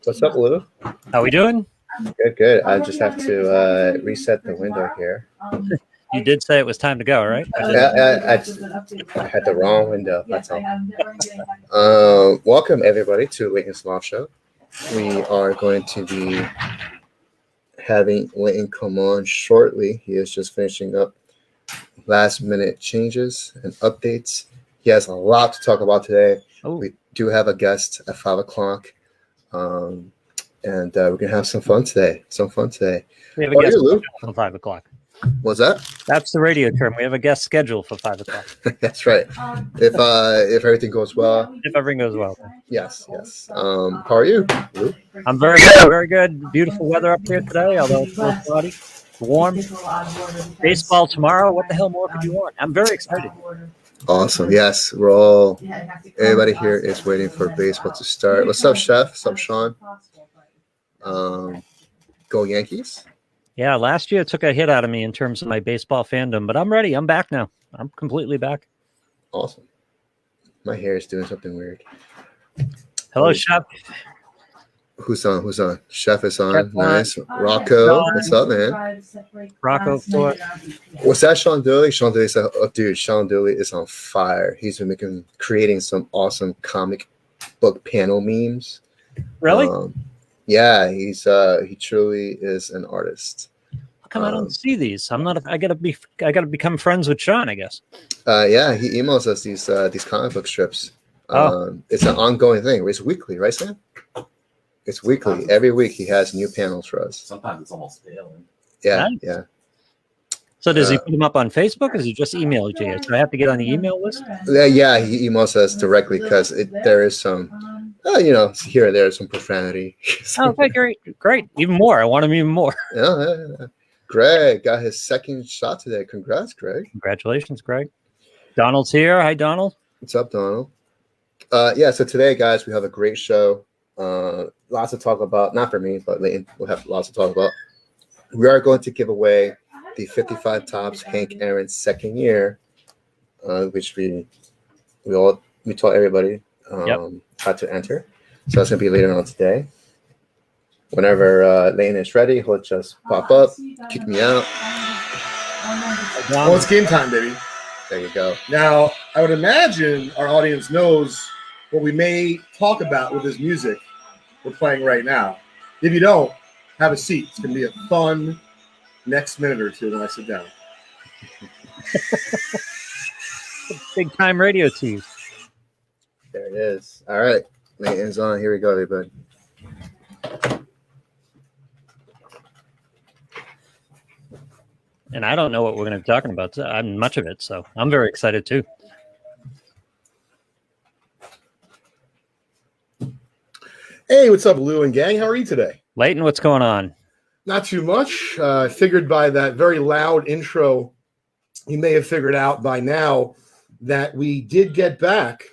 What's up, Lou? How we doing? Good. I just have to reset the window here. You did say it was time to go, right? I had the wrong window. That's all. Welcome, everybody, to Leighton's Loft Show. We are going to be having Leighton come on shortly. He is just finishing up last-minute changes and updates. He has a lot to talk about today. Oh. We do have a guest at 5 o'clock. And we're going to have some fun today. We have a guest on 5 o'clock. What's that? That's the radio term. We have a guest scheduled for 5 o'clock. That's right. If everything goes well. If everything goes well. Yes. How are you, Lou? I'm very good. Very good. Beautiful weather up here today, although it's a little cloudy. Warm. Baseball tomorrow. What the hell more could you want? I'm very excited. Awesome. Yes, everybody here is waiting for baseball to start. What's up, Chef? What's up, Sean? Go Yankees. Yeah, last year it took a hit out of me in terms of my baseball fandom, but I'm ready. I'm back now. I'm completely back. Awesome. My hair is doing something weird. Hello, Chef. Who's on? Chef is on. Nice. Rocco. What's up, man? Rocco. What's that, Sean Dooley? Sean Dooley is on fire. He's been creating some awesome comic book panel memes. Really? Yeah, he truly is an artist. How come I don't see these? I gotta become friends with Sean, I guess. Yeah, he emails us these comic book strips. It's an ongoing thing. It's weekly, right, Sam? It's weekly. Every week he has new panels for us. Sometimes it's almost failing. Yeah, nice. Yeah. So does he put them up on Facebook, or does he just email it to you? Do I have to get on the email list? Yeah, he emails us directly because there is some, here and there some profanity. Okay, great. Even more. I want him even more. Yeah. Greg got his second shot today. Congrats, Greg. Congratulations, Greg. Donald's here. Hi, Donald. What's up, Donald? So today, guys, we have a great show. Lots to talk about. Not for me, but Leighton will have lots to talk about. We are going to give away the 55 Tops Hank Aaron's second year, which we taught everybody how to enter. So that's going to be later on today. Whenever Leighton is ready, he'll just pop up, kick me out. Well, it's game time, baby. There you go. Now, I would imagine our audience knows what we may talk about with this music we're playing right now. If you don't, have a seat. It's going to be a fun next minute or two when I sit down. Big time radio tease. There it is. All right. Leighton's on. Here we go, everybody. And I don't know what we're going to be talking about. Much of it, so I'm very excited too. Hey, what's up, Lou and gang? How are you today? Leighton, what's going on? Not too much. Figured by that very loud intro, you may have figured out by now that we did get back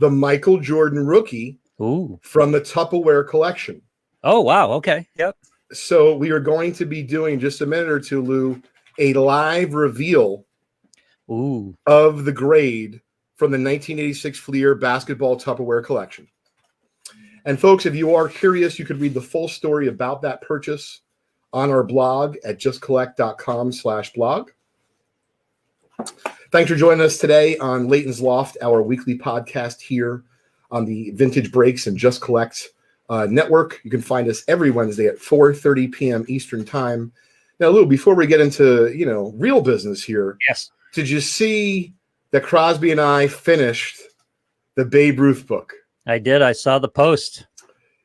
the Michael Jordan rookie from the Tupperware collection. Oh, wow. Okay. Yep. So we are going to be doing, just a minute or two, Lou, a live reveal of the grade from the 1986 Fleer basketball Tupperware collection. And folks, if you are curious, you could read the full story about that purchase on our blog at justcollect.com/blog. Thanks for joining us today on Leighton's Loft, our weekly podcast here on the Vintage Breaks and Just Collect network. You can find us every Wednesday at 4:30 p.m. Eastern Time. Now, Lou, before we get into, real business here, yes, did you see that Crosby and I finished the Babe Ruth book? I did. I saw the post.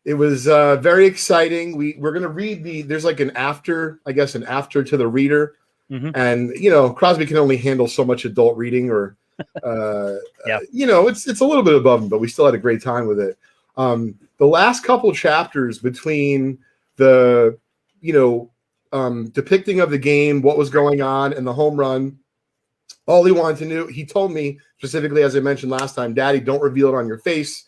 It was very exciting. We're going to read there's like an after to the reader. Mm-hmm. And, Crosby can only handle so much adult reading or, it's a little bit above him, but we still had a great time with it. The last couple chapters between the, depicting of the game, what was going on, and the home run, all he wanted to know, he told me specifically, as I mentioned last time, Daddy, don't reveal it on your face.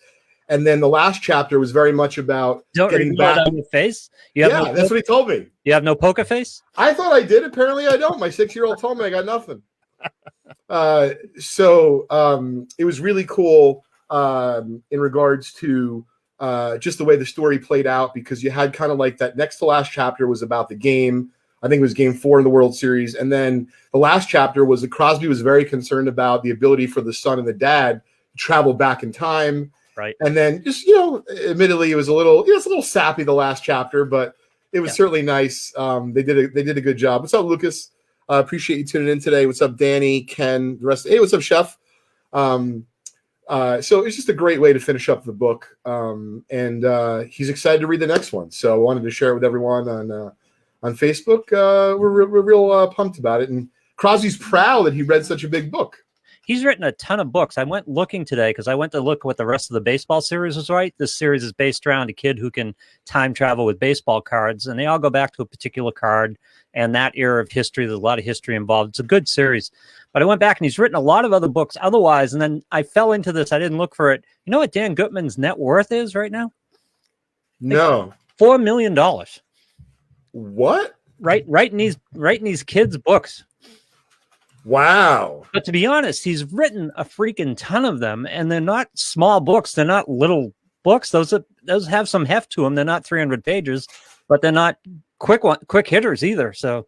And then the last chapter was very much about getting back on your face. That's what he told me. You have no poker face? I thought I did. Apparently, I don't. My 6-year-old told me I got nothing. So it was really cool in regards to just the way the story played out, because you had kind of like that next to last chapter was about the game. I think it was game 4 in the World Series. And then the last chapter was that Crosby was very concerned about the ability for the son and the dad to travel back in time. Right. And then just, admittedly, it was it's a little sappy, the last chapter, but it was certainly nice. They did a good job. What's up, Lucas? Appreciate you tuning in today. What's up, Danny, Ken, the rest? Hey, what's up, Chef? So it's just a great way to finish up the book. And he's excited to read the next one. So I wanted to share it with everyone on Facebook. We're real pumped about it. And Crosby's proud that he read such a big book. He's written a ton of books. I went looking today because I went to look what the rest of the baseball series was. Right, this series is based around a kid who can time travel with baseball cards, and they all go back to a particular card and that era of history. There's a lot of history involved. It's a good series. But I went back and he's written a lot of other books otherwise, and then I fell into this. I didn't look for it. You know what Dan Gutman's net worth is right now? No. $4 million. What? Writing these kids' books. Wow. But to be honest, he's written a freaking ton of them, and they're not small books. They're not little books. Those have some heft to them. They're not 300 pages, but they're not quick hitters either. So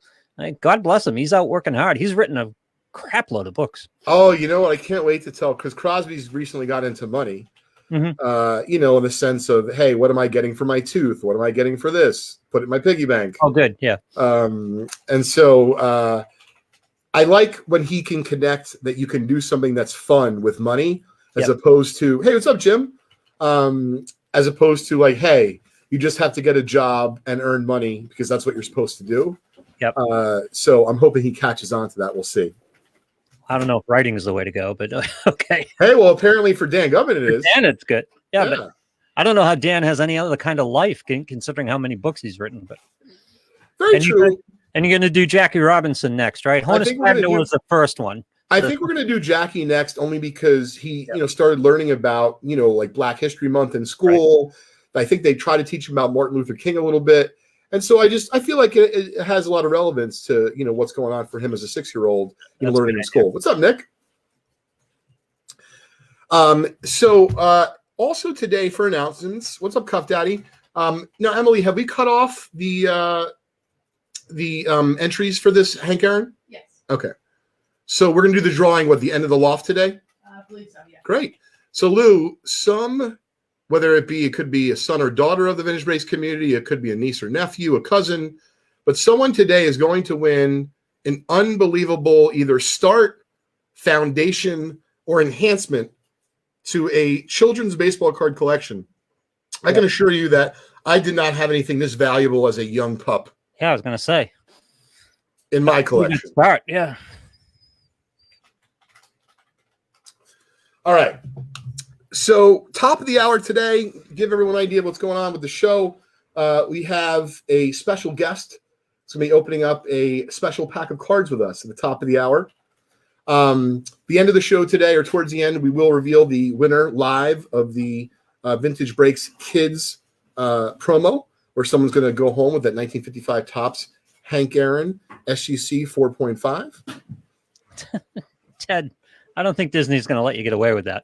God bless him. He's out working hard. He's written a crap load of books. Oh, you know what? I can't wait to tell, because Crosby's recently got into money. Mm-hmm. In the sense of, hey, what am I getting for my tooth? What am I getting for this? Put it in my piggy bank. Oh, good. Yeah. And so I like when he can connect that you can do something that's fun with money, as opposed to, hey, what's up, Jim? As opposed to like, hey, you just have to get a job and earn money because that's what you're supposed to do. Yep. So I'm hoping he catches on to that. We'll see. I don't know if writing is the way to go, but okay. Hey, well, apparently for Dan Gutman it is. Dan, it's good. Yeah, but I don't know how Dan has any other kind of life, considering how many books he's written. But very true. And you're going to do Jackie Robinson next, right? Honus Wagner was the first one. I think we're going to do Jackie next, only because he, started learning about, like Black History Month in school. Right. I think they try to teach him about Martin Luther King a little bit. And so I feel like it has a lot of relevance to, what's going on for him as a 6-year-old, learning in school. What's up, Nick? So also today for announcements, what's up, Cuff Daddy? Now, Emily, have we cut off the entries for this Hank Aaron? Yes. Okay. So we're going to do the drawing at the end of the Loft today? I believe so, yeah. Great. So Lou, whether it could be a son or daughter of the Vintage Breaks community, it could be a niece or nephew, a cousin, but someone today is going to win an unbelievable either start, foundation, or enhancement to a children's baseball card collection. I can assure you that I did not have anything this valuable as a young pup. Yeah, I was going to say. In my collection. Start, yeah. All right. So top of the hour today, give everyone an idea of what's going on with the show. We have a special guest. It's going to be opening up a special pack of cards with us at the top of the hour. The end of the show today, or towards the end, we will reveal the winner live of the Vintage Breaks Kids promo, where someone's going to go home with that 1955 Topps Hank Aaron SGC 4.5. Ted, I don't think Disney's going to let you get away with that.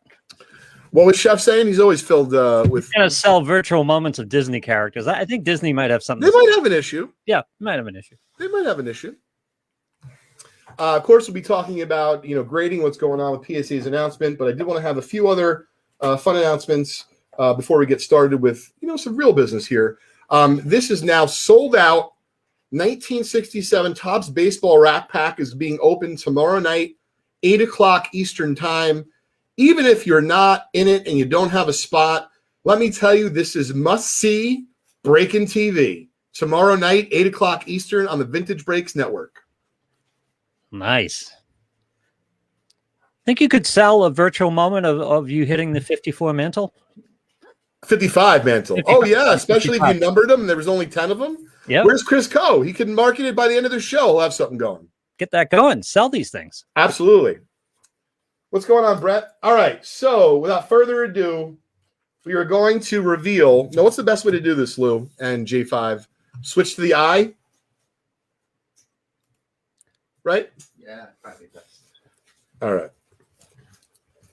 What was Chef saying? He's always filled with... He's going to sell virtual moments of Disney characters. I think Disney might have something. They might have an issue. Yeah, might have an issue. They might have an issue. Of course, we'll be talking about, grading, what's going on with PSA's announcement, but I did want to have a few other fun announcements before we get started with, some real business here. This is now sold out. 1967 Topps Baseball Rack Pack is being opened tomorrow night, 8 o'clock Eastern Time. Even if you're not in it and you don't have a spot, let me tell you, this is must-see breaking TV. Tomorrow night, 8 o'clock Eastern on the Vintage Breaks Network. Nice. Think you could sell a virtual moment of you hitting the 54 mantle? 55 mantle. 55. Oh, yeah, especially 55. If you numbered them and there was only 10 of them. Yeah. Where's Chris Coe? He can market it by the end of the show. He'll have something going. Get that going. Sell these things. Absolutely. What's going on, Brett? All right, so without further ado, we are going to reveal. Now, what's the best way to do this, Lou and J5? Switch to the eye? Right? Yeah, probably best. All right.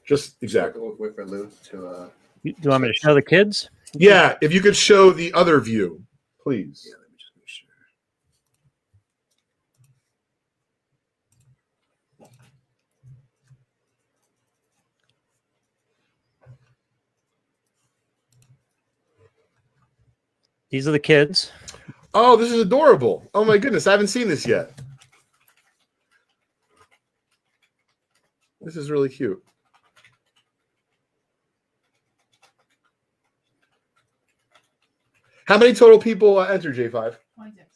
Just exactly. We'll wait for Lou to. Do you want me to show the kids? Yeah, if you could show the other view, please. Yeah, let me just make sure. These are the kids. Oh, this is adorable. Oh my goodness, I haven't seen this yet. This is really cute. How many total people entered, J5? 26.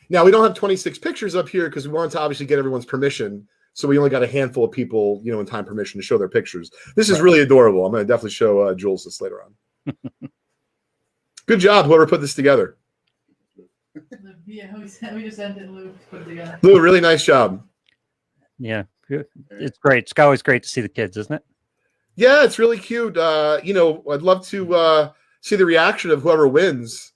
Now, we don't have 26 pictures up here because we wanted to obviously get everyone's permission. So we only got a handful of people, in time permission to show their pictures. This is really adorable. I'm going to definitely show Jules this later on. Good job, whoever put this together. Yeah, we just sent it. Luke put it together. Lou, really nice job. Yeah, it's great. It's always great to see the kids, isn't it? Yeah, it's really cute. I'd love to see the reaction of whoever wins.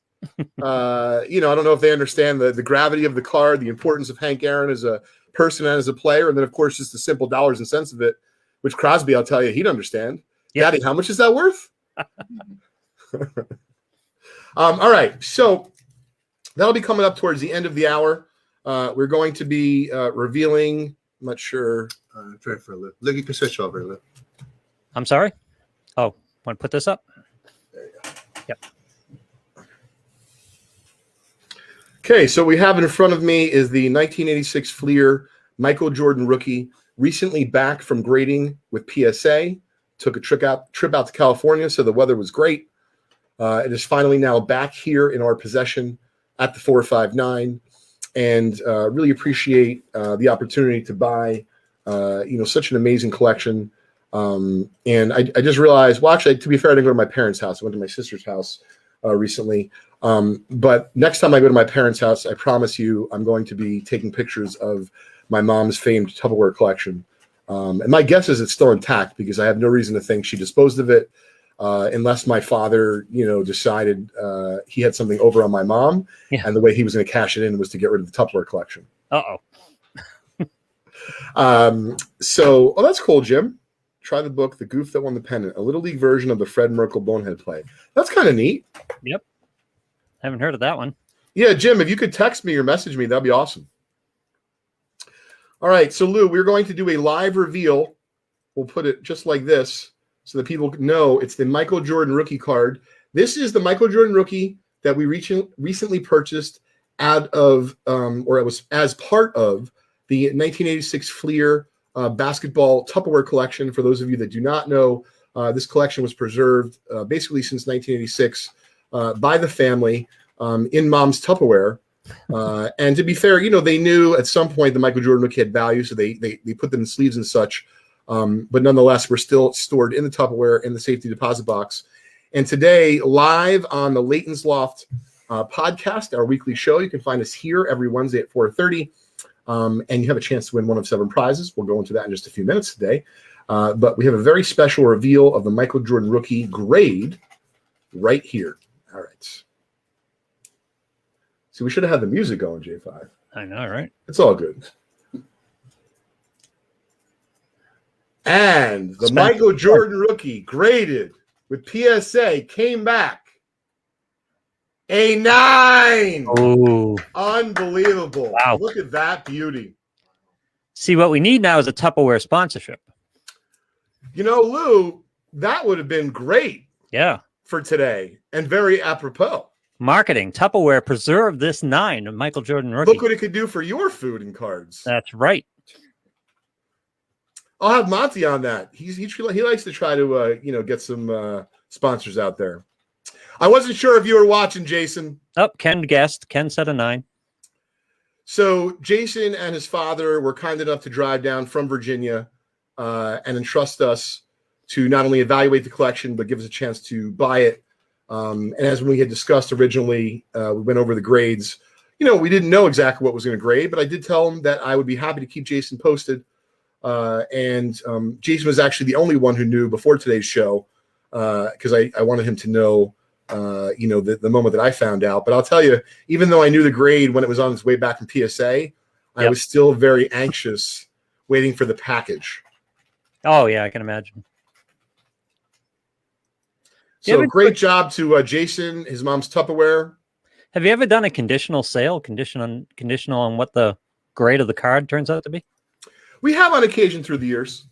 I don't know if they understand the gravity of the card, the importance of Hank Aaron as a person and as a player, and then of course just the simple dollars and cents of it, which Crosby, I'll tell you, he'd understand. Yeah. Daddy, how much is that worth? All right, so that'll be coming up towards the end of the hour. We're going to be revealing. I'm not sure. Try for a little. Look, you can switch over a little. I'm sorry. Oh, want to put this up? There you go. Yep. Okay, so we have in front of me is the 1986 Fleer Michael Jordan rookie, recently back from grading with PSA. Took a trip out to California, so the weather was great. It is finally now back here in our possession at the 459, and really appreciate the opportunity to buy, such an amazing collection. And I just realized, well, actually, to be fair, I didn't go to my parents' house. I went to my sister's house recently. But next time I go to my parents' house, I promise you I'm going to be taking pictures of my mom's famed Tupperware collection. And my guess is it's still intact because I have no reason to think she disposed of it unless my father, decided he had something over on my mom. Yeah. And the way he was going to cash it in was to get rid of the Tupperware collection. So that's cool, Jim. Try the book, The Goof That Won the Pennant, a Little League version of the Fred Merkle Bonehead play. That's kind of neat. Yep. Haven't heard of that one. Yeah, Jim, if you could text me or message me, that'd be awesome. All right, so Lou, we're going to do a live reveal. We'll put it just like this so that people know it's the Michael Jordan rookie card. This is the Michael Jordan rookie that we recently purchased out of, or it was as part of the 1986 Fleer basketball Tupperware collection. For those of you that do not know, this collection was preserved basically since 1986 by the family in Mom's Tupperware. And to be fair, they knew at some point the Michael Jordan rookie had value, so they put them in sleeves and such. But nonetheless, we're still stored in the Tupperware in the safety deposit box. And today, live on the Leighton's Loft podcast, our weekly show, you can find us here every Wednesday at 4:30. And you have a chance to win one of 7 prizes. We'll go into that in just a few minutes today. But we have a very special reveal of the Michael Jordan rookie grade right here. All right. So we should have had the music going, J5. I know, right? It's all good. And the Michael Jordan rookie graded with PSA came back a 9. Oh, unbelievable. Wow. Look at that beauty. See, what we need now is a Tupperware sponsorship. Lou, that would have been great. Yeah. For today and very apropos. Marketing. Tupperware preserved this 9 of Michael Jordan rookie. Look what it could do for your food and cards. That's right. I'll have Monty on that. He likes to try to get some sponsors out there. I wasn't sure if you were watching, Jason. Oh, Ken guessed. Ken said a 9. So Jason and his father were kind enough to drive down from Virginia and entrust us to not only evaluate the collection, but give us a chance to buy it. And as we had discussed originally, we went over the grades. We didn't know exactly what was going to grade, but I did tell him that I would be happy to keep Jason posted. And Jason was actually the only one who knew before today's show because I wanted him to know, the moment that I found out. But I'll tell you, even though I knew the grade when it was on its way back from PSA, I was still very anxious waiting for the package. Oh, yeah, I can imagine. So great job to Jason, his mom's Tupperware. Have you ever done a conditional sale, conditional on what the grade of the card turns out to be? We have on occasion through the years.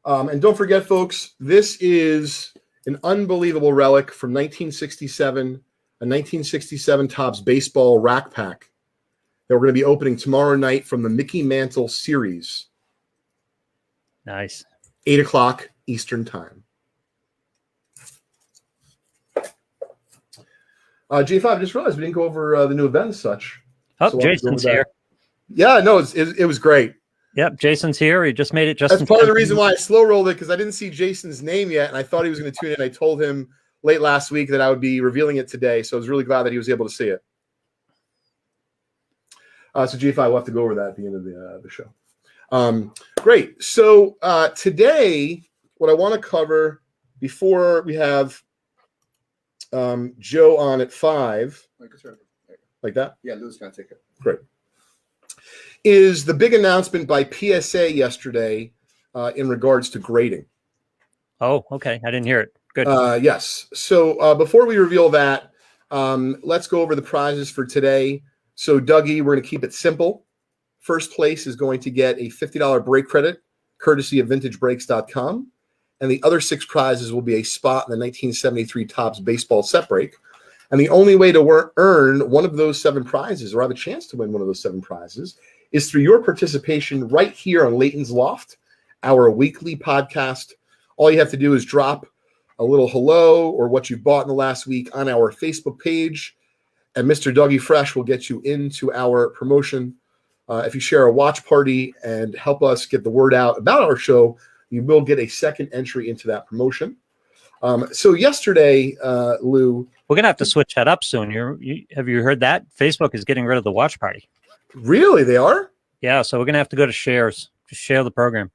And don't forget, folks, this is an unbelievable relic from 1967, a 1967 Topps baseball rack pack that we're going to be opening tomorrow night from the Mickey Mantle series. Nice. 8 o'clock Eastern time. J5, I just realized we didn't go over the new event and such. Oh, so Jason's here. Yeah, no, it was great. Yep, Jason's here. He just made it just. That's part of the reason why I slow rolled it, because I didn't see Jason's name yet, and I thought he was going to tune in. I told him late last week that I would be revealing it today, so I was really glad that he was able to see it. So J5, we'll have to go over that at the end of the show. Great. So today, what I want to cover before we have Joe on at 5, like that? Yeah, Lou's going to take it. Great. Is the big announcement by PSA yesterday in regards to grading. Oh, okay. I didn't hear it. Good. Yes. So before we reveal that, let's go over the prizes for today. So, Dougie, we're going to keep it simple. First place is going to get a $50 break credit, courtesy of vintagebreaks.com. And the other 6 prizes will be a spot in the 1973 Topps baseball set break. And the only way to earn one of those 7 prizes, or have a chance to win one of those 7 prizes, is through your participation right here on Leighton's Loft, our weekly podcast. All you have to do is drop a little hello or what you've bought in the last week on our Facebook page, and Mr. Dougie Fresh will get you into our promotion. If you share a watch party and help us get the word out about our show, you will get a second entry into that promotion. So yesterday, Lou, we're gonna have to switch that up soon. Have you heard that Facebook is getting rid of the watch party? Really, they are? Yeah, so we're gonna have to go to shares. Just share the program.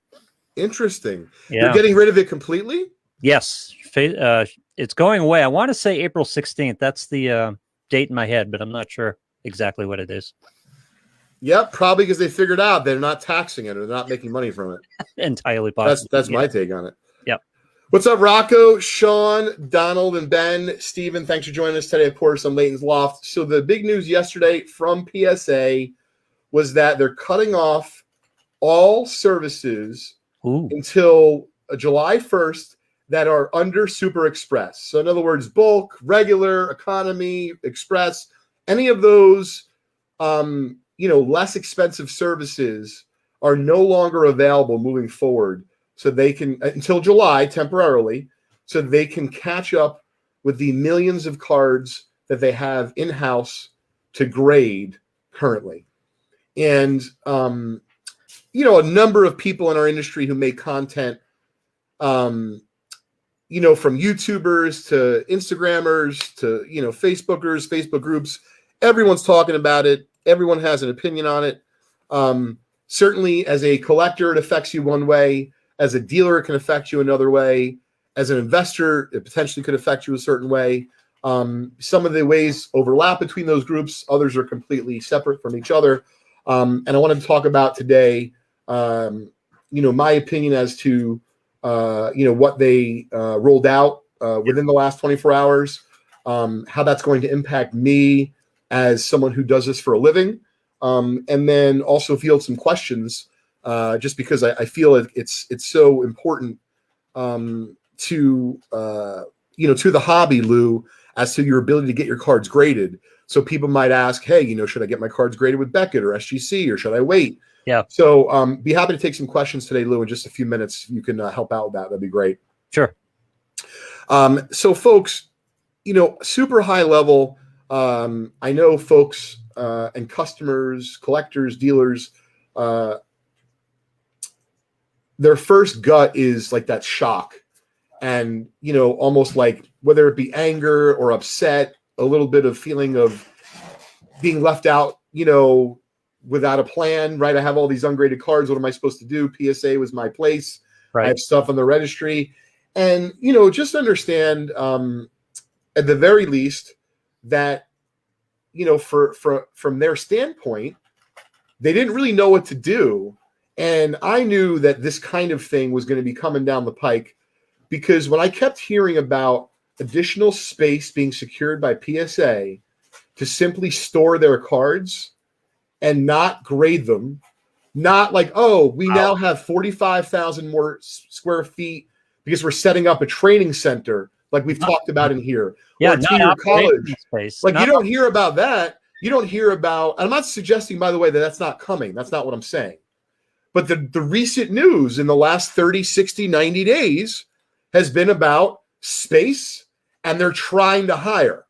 Interesting. Yeah. You're getting rid of it completely? Yes, it's going away. I want to say April 16th. That's the date in my head, but I'm not sure exactly what it is. Yep, probably because they figured out they're not taxing it or they're not making money from it. Entirely possible. That's my take on it. Yep. What's up, Rocco, Sean, Donald, and Ben? Steven, thanks for joining us today, of course, on Leighton's Loft. So the big news yesterday from PSA was that they're cutting off all services until July 1st that are under Super Express. So in other words, bulk, regular, economy, express, any of those less expensive services are no longer available moving forward. So they can, until July temporarily, so they can catch up with the millions of cards that they have in-house to grade currently. And, a number of people in our industry who make content, from YouTubers to Instagrammers to, Facebookers, Facebook groups, everyone's talking about it. Everyone has an opinion on it. Certainly as a collector, it affects you one way. As a dealer, it can affect you another way. As an investor, it potentially could affect you a certain way. Some of the ways overlap between those groups. Others are completely separate from each other. And I wanted to talk about today, my opinion as to, what they rolled out within the last 24 hours, how that's going to impact me as someone who does this for a living, and then also field some questions, just because I feel it's so important to the hobby, Lou, as to your ability to get your cards graded. So people might ask, hey, should I get my cards graded with Beckett or SGC, or should I wait? Yeah. So be happy to take some questions today, Lou, in just a few minutes. You can help out with that. That'd be great. Sure. So folks, super high level. I know folks and customers, collectors, dealers, their first gut is like that shock, and almost like whether it be anger or upset, a little bit of feeling of being left out, without a plan, right? I have all these ungraded cards. What am I supposed to do? PSA was my place. Right. I have stuff on the registry, and just understand at the very least that from their standpoint, they didn't really know what to do. And I knew that this kind of thing was going to be coming down the pike because when I kept hearing about additional space being secured by PSA to simply store their cards and not grade them, not like, oh, we now have 45,000 more square feet because we're setting up a training center like we've talked about in here, or a two-year college. Space. Like, you don't hear about that. You don't hear about, I'm not suggesting, by the way, that that's not coming. That's not what I'm saying. But the recent news in the last 30, 60, 90 days has been about space, and they're trying to hire.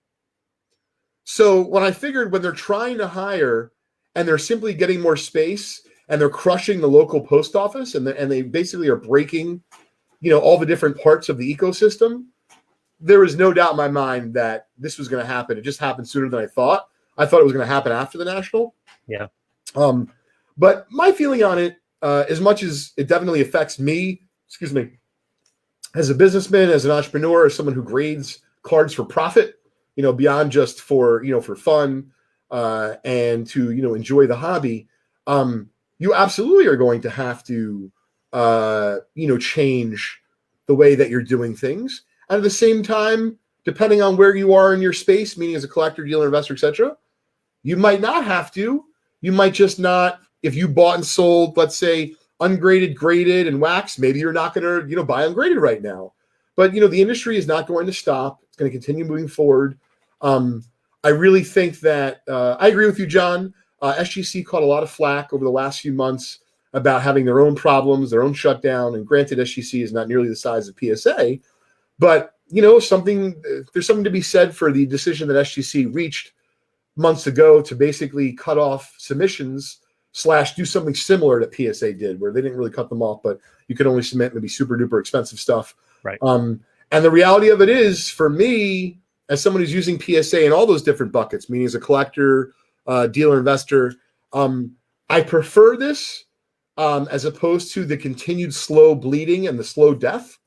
So when I figured when they're trying to hire and they're simply getting more space and they're crushing the local post office and they basically are breaking, all the different parts of the ecosystem, there was no doubt in my mind that this was going to happen. It just happened sooner than I thought. I thought it was going to happen after the National. Yeah. But my feeling on it, as much as it definitely affects me, as a businessman, as an entrepreneur, as someone who grades cards for profit, beyond just for fun and to enjoy the hobby, you absolutely are going to have to change the way that you're doing things. And at the same time, depending on where you are in your space, meaning as a collector, dealer, investor, etc., you might not have to. You might just not. If you bought and sold, let's say, ungraded, graded, and waxed, maybe you're not going to buy ungraded right now. But the industry is not going to stop. It's going to continue moving forward. I really think that I agree with you, John. SGC caught a lot of flack over the last few months about having their own problems, their own shutdown. And granted, SGC is not nearly the size of PSA, but there's something to be said for the decision that SGC reached months ago to basically cut off submissions / do something similar that PSA did, where they didn't really cut them off, but you could only submit maybe super duper expensive stuff. Right. And the reality of it is, for me, as someone who's using PSA in all those different buckets, meaning as a collector, dealer, investor, I prefer this as opposed to the continued slow bleeding and the slow death,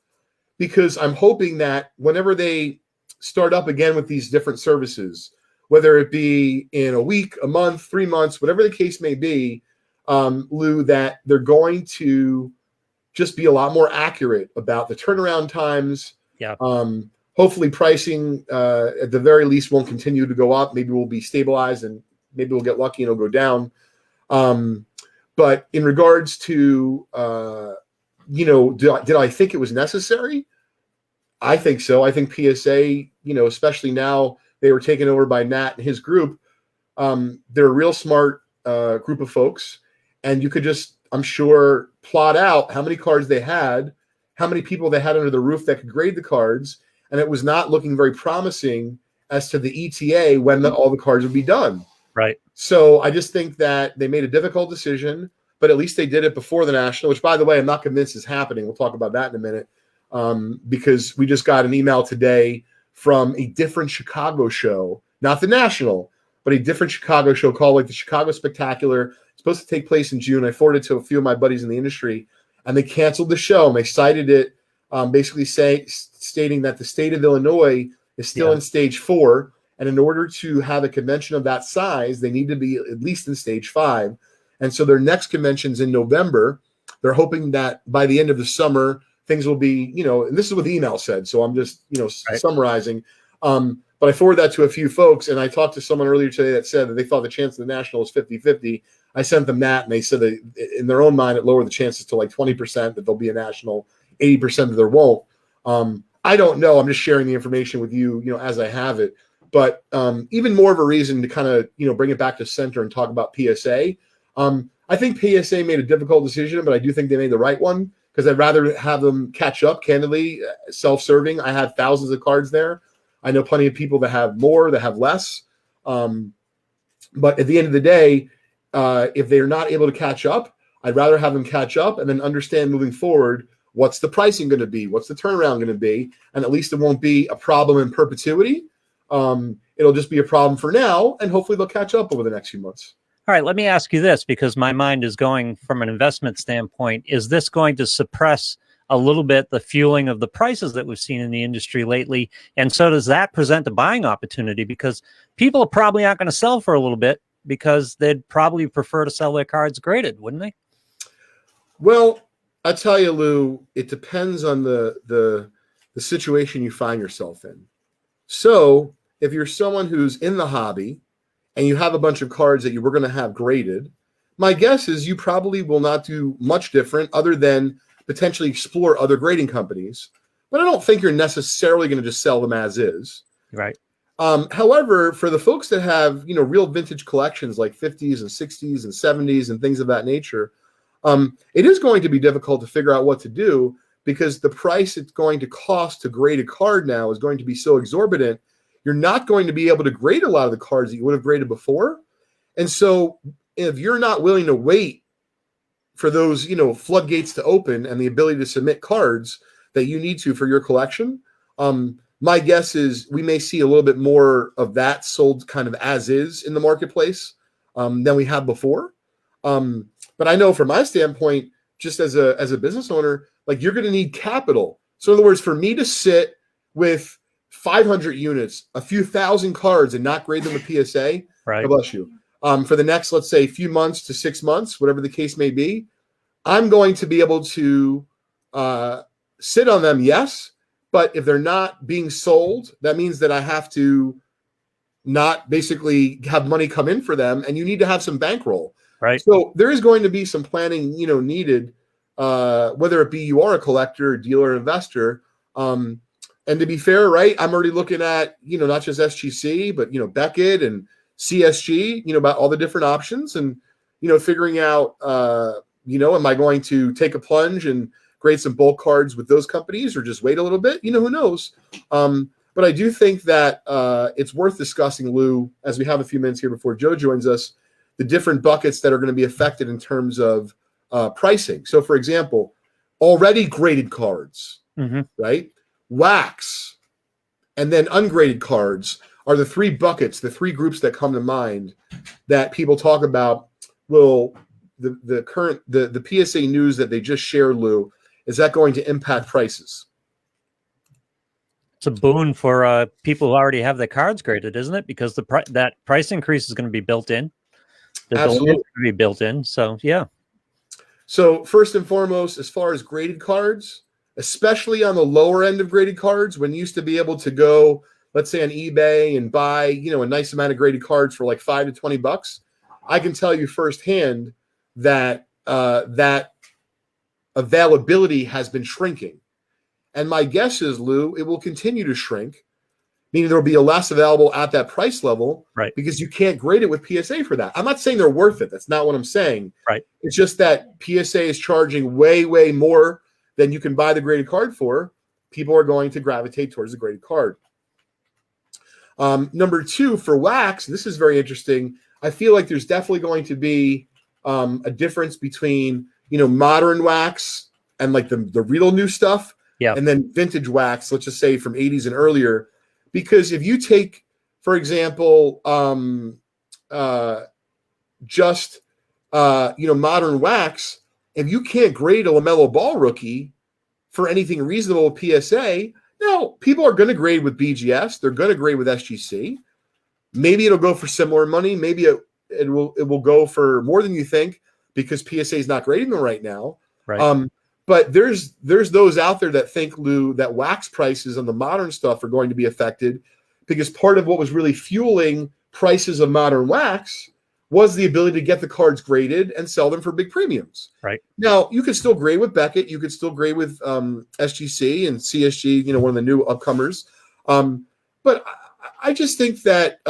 because I'm hoping that whenever they start up again with these different services, whether it be in a week, a month, 3 months, whatever the case may be, Lou, that they're going to just be a lot more accurate about the turnaround times. Yeah. Hopefully pricing at the very least won't continue to go up. Maybe we'll be stabilized and maybe we'll get lucky and it'll go down. But in regards to, did I think it was necessary? I think so. I think PSA, especially now they were taken over by Nat and his group. They're a real smart group of folks. And you could just, I'm sure, plot out how many cards they had, how many people they had under the roof that could grade the cards. And it was not looking very promising as to the ETA when all the cards would be done. Right. So I just think that they made a difficult decision, but at least they did it before the National, which, by the way, I'm not convinced is happening. We'll talk about that in a minute, because we just got an email today from a different Chicago show, not the National, but a different Chicago show called like the Chicago Spectacular. It's supposed to take place in June. I forwarded it to a few of my buddies in the industry, and they canceled the show. And they cited it basically stating that the state of Illinois is still in stage 4. And in order to have a convention of that size, they need to be at least in stage 5. And so their next convention's in November. They're hoping that by the end of the summer, things will be, and this is what the email said. So I'm just, summarizing. But I forwarded that to a few folks. And I talked to someone earlier today that said that they thought the chance of the National is 50-50. I sent them that, and they said that in their own mind, it lowered the chances to like 20% that there'll be a National, 80% that there won't. I don't know. I'm just sharing the information with you, as I have it. But even more of a reason to kind of, bring it back to center and talk about PSA. I think PSA made a difficult decision, but I do think they made the right one, because I'd rather have them catch up, candidly, self-serving. I have thousands of cards there. I know plenty of people that have more, that have less. But at the end of the day, if they're not able to catch up, I'd rather have them catch up and then understand moving forward, what's the pricing going to be? What's the turnaround going to be? And at least it won't be a problem in perpetuity. It'll just be a problem for now, and hopefully they'll catch up over the next few months. All right, let me ask you this, because my mind is going from an investment standpoint. Is this going to suppress a little bit the fueling of the prices that we've seen in the industry lately? And so does that present a buying opportunity? Because people are probably not going to sell for a little bit, because they'd probably prefer to sell their cards graded, wouldn't they? Well, I tell you, Lou, it depends on the the situation you find yourself in. So if you're someone who's in the hobby and you have a bunch of cards that you were going to have graded, my guess is you probably will not do much different other than potentially explore other grading companies. But I don't think you're necessarily going to just sell them as is. Right. However, for the folks that have, real vintage collections like 50s and 60s and 70s and things of that nature, it is going to be difficult to figure out what to do because the price it's going to cost to grade a card now is going to be so exorbitant. You're not going to be able to grade a lot of the cards that you would have graded before. And so if you're not willing to wait for those, floodgates to open and the ability to submit cards that you need to for your collection, my guess is we may see a little bit more of that sold kind of as is in the marketplace than we have before. But I know from my standpoint, just as a business owner, like you're going to need capital. So in other words, for me to sit with 500 units, a few thousand cards and not grade them with PSA, right. God bless you, for the next, let's say, few months to 6 months, whatever the case may be, I'm going to be able to sit on them, yes. But if they're not being sold, that means that I have to not basically have money come in for them, and you need to have some bankroll. Right. So there is going to be some planning, needed, whether it be you are a collector, dealer, investor. And to be fair, right, I'm already looking at, not just SGC, but, Beckett and CSG, about all the different options and, figuring out, am I going to take a plunge and grade some bulk cards with those companies or just wait a little bit? Who knows? But I do think that it's worth discussing, Lou, as we have a few minutes here before Joe joins us, the different buckets that are going to be affected in terms of pricing. So, for example, already graded cards, right? Wax, and then ungraded cards are the three buckets, the three groups that come to mind that people talk about. Will the PSA news that they just shared, Lou, is that going to impact prices? It's a boon for people who already have their cards graded, isn't it? Because that price increase is going to be built in. The delay is going to be built in. So, yeah. So, first and foremost, as far as graded cards, especially on the lower end of graded cards, when you used to be able to go, let's say, on eBay and buy, a nice amount of graded cards for like $5 to $20, I can tell you firsthand that that availability has been shrinking. And my guess is, Lou, it will continue to shrink, meaning there will be less available at that price level, right? Because you can't grade it with PSA for that. I'm not saying they're worth it. That's not what I'm saying. Right. It's just that PSA is charging way, way more than you can buy the graded card for. People are going to gravitate towards the graded card. Number two, for wax, this is very interesting. I feel like there's definitely going to be a difference between, modern wax and like the real new stuff. Yeah. And then vintage wax, let's just say from 80s and earlier. Because if you take, for example, modern wax, if you can't grade a LaMelo Ball rookie for anything reasonable with PSA, now people are going to grade with BGS. They're going to grade with SGC. Maybe it'll go for similar money. Maybe it will go for more than you think because PSA is not grading them right now. Right. But there's those out there that think, Lou, that wax prices on the modern stuff are going to be affected because part of what was really fueling prices of modern wax was the ability to get the cards graded and sell them for big premiums. Right. Now, you could still grade with Beckett. You could still grade with SGC and CSG, one of the new upcomers. But I just think that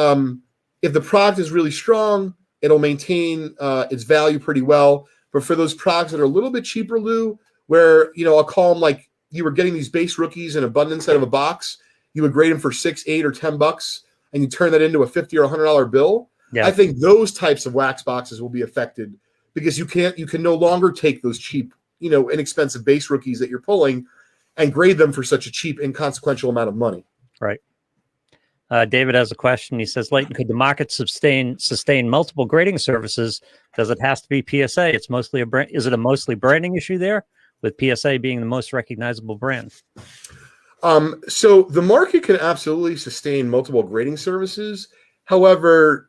if the product is really strong, it'll maintain its value pretty well. But for those products that are a little bit cheaper, Lou, where, I'll call them like you were getting these base rookies in abundance out of a box, you would grade them for $6, $8, or $10, and you turn that into a $50 or $100 bill. Yeah. I think those types of wax boxes will be affected because you can no longer take those cheap, inexpensive base rookies that you're pulling and grade them for such a cheap, inconsequential amount of money. Right. David has a question. He says, Leighton, could the market sustain multiple grading services? Does it have to be PSA? It's mostly is it a mostly branding issue there, with PSA being the most recognizable brand? So the market can absolutely sustain multiple grading services. However,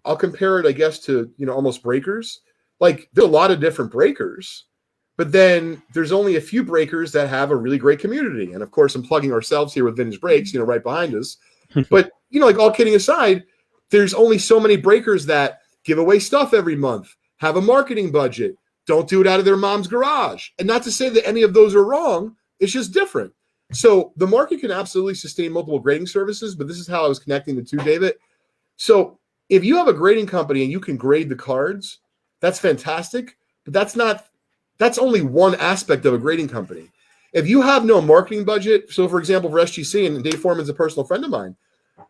I'll compare it, I guess, to, almost breakers. Like, there are a lot of different breakers, But then there's only a few breakers that have a really great community. And of course, I'm plugging ourselves here with Vintage Breaks, right behind us. But, like all kidding aside, there's only so many breakers that give away stuff every month, have a marketing budget, don't do it out of their mom's garage. And not to say that any of those are wrong, it's just different. So the market can absolutely sustain multiple grading services, but this is how I was connecting the two, David. So if you have a grading company and you can grade the cards, that's fantastic, but that's only one aspect of a grading company. If you have no marketing budget, so for example, for SGC, and Dave Foreman's a personal friend of mine,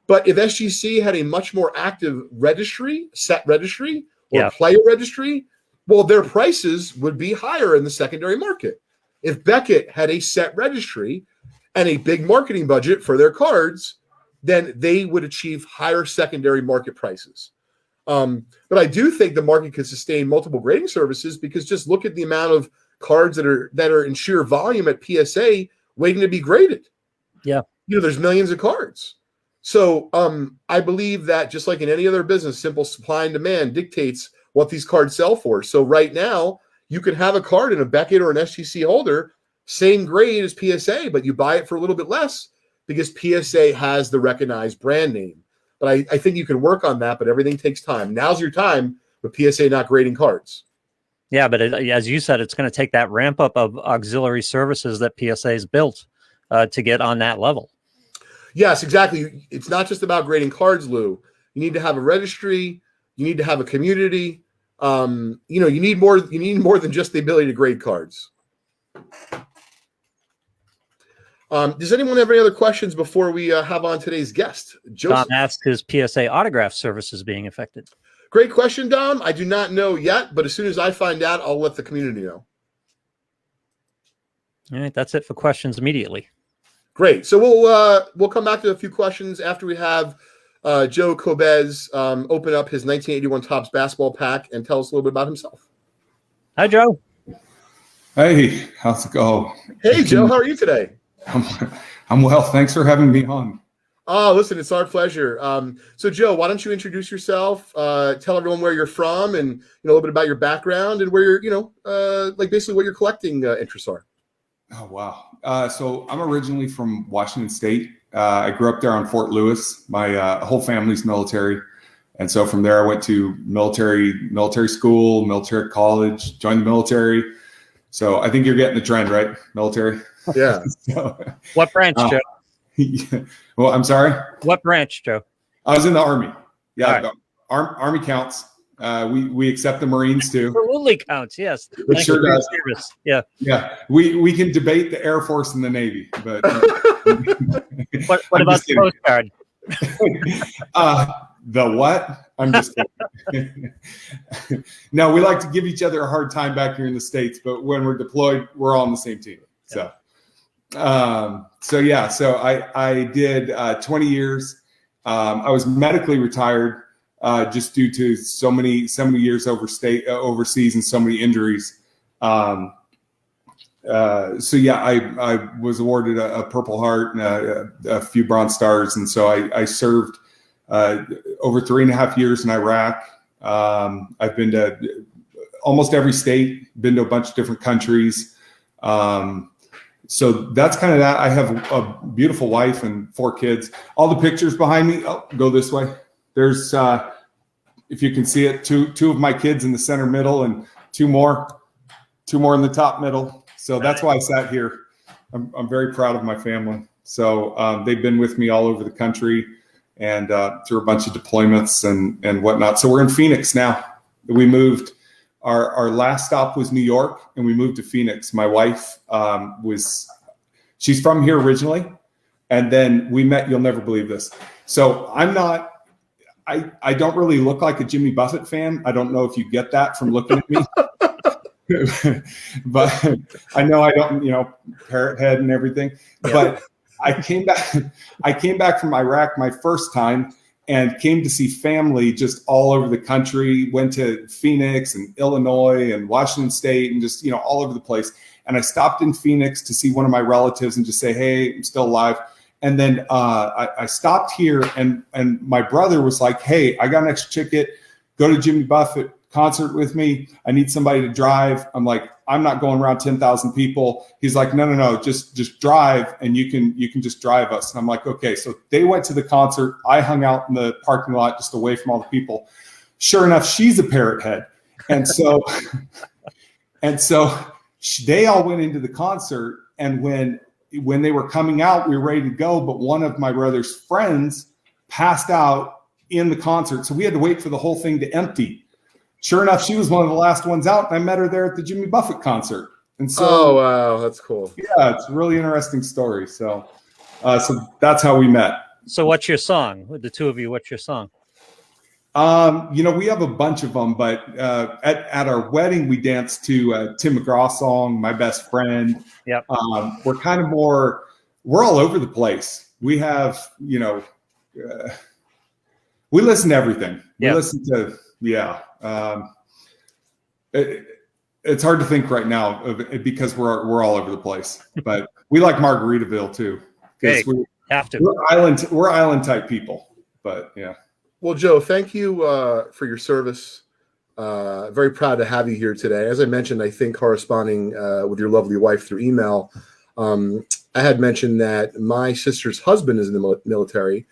but if SGC had a much more active registry, set registry, or player registry, well, their prices would be higher in the secondary market. If Beckett had a set registry and a big marketing budget for their cards, then they would achieve higher secondary market prices. But I do think the market could sustain multiple grading services, because just look at the amount of cards that are in sheer volume at PSA waiting to be graded. Yeah. There's millions of cards. So I believe that just like in any other business, simple supply and demand dictates what these cards sell for. So right now, you can have a card in a Beckett or an SGC holder, same grade as PSA, but you buy it for a little bit less because PSA has the recognized brand name. But I think you can work on that, but everything takes time. Now's your time with PSA not grading cards. Yeah, but as you said, it's going to take that ramp up of auxiliary services that PSA has built to get on that level. Yes, exactly. It's not just about grading cards, Lou. You need to have a registry. You need to have a community. You need more. You need more than just the ability to grade cards. Does anyone have any other questions before we have on today's guest? Joseph. Tom asked, his PSA autograph services being affected? Great question, Dom. I do not know yet, but as soon as I find out, I'll let the community know. All right, that's it for questions immediately. Great. So we'll come back to a few questions after we have Joe Cobez open up his 1981 Topps basketball pack and tell us a little bit about himself. Hi, Joe. Hey, how's it going? Hey, Joe. How are you today? I'm well. Thanks for having me on. Oh, listen, it's our pleasure. So, Joe, why don't you introduce yourself? Tell everyone where you're from, and a little bit about your background and where you're, like basically what your collecting interests are. Oh, wow. So I'm originally from Washington State. I grew up there on Fort Lewis. My whole family's military. And so from there, I went to military school, military college, joined the military. So I think you're getting the trend, right? Military. Yeah. What branch, Joe? Yeah. Well, I'm sorry? What branch, Joe? I was in the Army. Yeah. Right. Army counts. We accept the Marines too. Absolutely counts, yes. It sure does. Service. Yeah. Yeah. We can debate the Air Force and the Navy, but what about the Coast Guard? The what? I'm just kidding. No, we like to give each other a hard time back here in the States, but when we're deployed, we're all on the same team. So I did 20 years. I was medically retired just due to so many years overseas and so many injuries. I was awarded a Purple Heart and a few Bronze Stars. And so I served over 3.5 years in Iraq. I've been to almost every state, been to a bunch of different countries. So that's kind of that. I have a beautiful wife and 4 kids. All the pictures behind me, go this way. There's, if you can see it, two of my kids in the center middle and two more in the top middle. So that's why I sat here. I'm very proud of my family. So they've been with me all over the country and through a bunch of deployments and whatnot. So we're in Phoenix now. We moved. Our last stop was New York, and we moved to Phoenix. My wife she's from here originally, and then we met. You'll never believe this. So I don't really look like a Jimmy Buffett fan. I don't know if you get that from looking at me, but I know I don't, parrot head and everything. Yeah. But I came back from Iraq my first time. And came to see family just all over the country, went to Phoenix and Illinois and Washington State and just, all over the place. And I stopped in Phoenix to see one of my relatives and just say, hey, I'm still alive. And then I stopped here and my brother was like, hey, I got an extra ticket. Go to Jimmy Buffett concert with me. I need somebody to drive. I'm like, I'm not going around 10,000 people. He's like, no, just drive, and you can just drive us. And I'm like, okay. So they went to the concert. I hung out in the parking lot just away from all the people. Sure enough, she's a parrot head. And so, they all went into the concert. And when they were coming out, we were ready to go. But one of my brother's friends passed out in the concert. So we had to wait for the whole thing to empty. Sure enough, she was one of the last ones out, and I met her there at the Jimmy Buffett concert. And so, oh wow, that's cool. Yeah, it's a really interesting story. So that's how we met. So what's your song? With the two of you, what's your song? We have a bunch of them, but at our wedding, we danced to Tim McGraw's song, "My Best Friend." Yep. We're kind of we're all over the place. We have, we listen to everything. We listen to, it's hard to think right now because we're all over the place, but we like Margaritaville too. Okay, have to. We're island type people, but yeah. Well, Joe, thank you for your service. Very proud to have you here today. As I mentioned, I think corresponding with your lovely wife through email, I had mentioned that my sister's husband is in the military.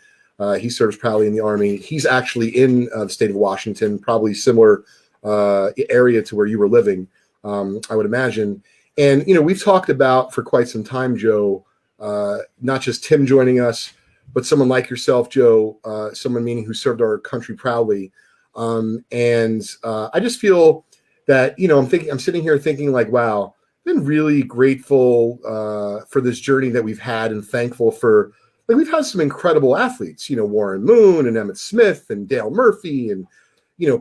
He serves proudly in the Army. He's actually in the state of Washington, probably similar area to where you were living, I would imagine. And, we've talked about for quite some time, Joe, not just Tim joining us, but someone like yourself, Joe, someone meaning who served our country proudly. And I just feel that, I'm sitting here thinking like, wow, I've been really grateful for this journey that we've had and thankful for, we've had some incredible athletes, Warren Moon and Emmitt Smith and Dale Murphy and,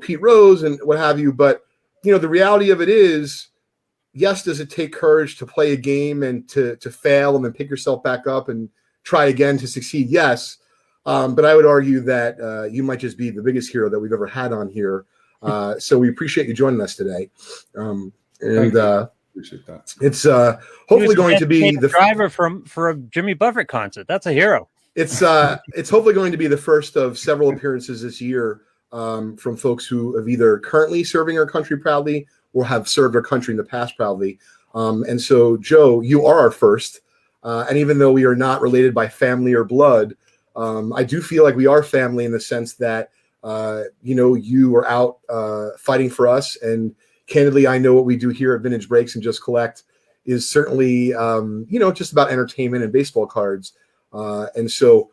Pete Rose and what have you. But, the reality of it is, yes, does it take courage to play a game and to fail and then pick yourself back up and try again to succeed? Yes. But I would argue that you might just be the biggest hero that we've ever had on here. So we appreciate you joining us today. Appreciate that. It's hopefully going to be the driver for a Jimmy Buffett concert. That's a hero. It's hopefully going to be the first of several appearances this year from folks who have either currently serving our country proudly or have served our country in the past proudly. And so, Joe, you are our first. And even though we are not related by family or blood, I do feel like we are family in the sense that, you are out fighting for us. And candidly, I know what we do here at Vintage Breaks and Just Collect is certainly, just about entertainment and baseball cards. And so,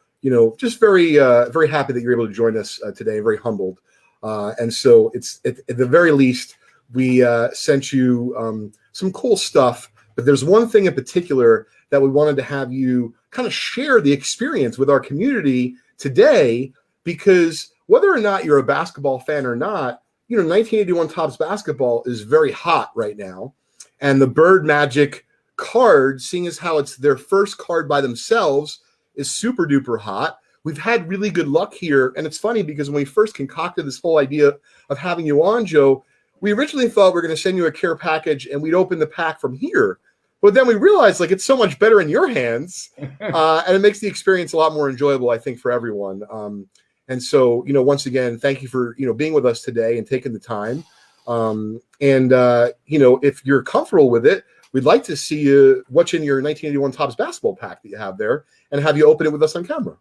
just very, very happy that you're able to join us today, very humbled. And so it's at the very least, we sent you some cool stuff, but there's one thing in particular that we wanted to have you kind of share the experience with our community today, because whether or not you're a basketball fan or not, 1981 Topps basketball is very hot right now. And the Bird Magic card, seeing as how it's their first card by themselves, is super duper hot. We've had really good luck here. And it's funny because when we first concocted this whole idea of having you on, Joe, we originally thought we were going to send you a care package and we'd open the pack from here. But then we realized it's so much better in your hands, and it makes the experience a lot more enjoyable, I think, for everyone. And so, once again, thank you for, being with us today and taking the time. If you're comfortable with it, we'd like to see you what's in your 1981 Topps basketball pack that you have there and have you open it with us on camera.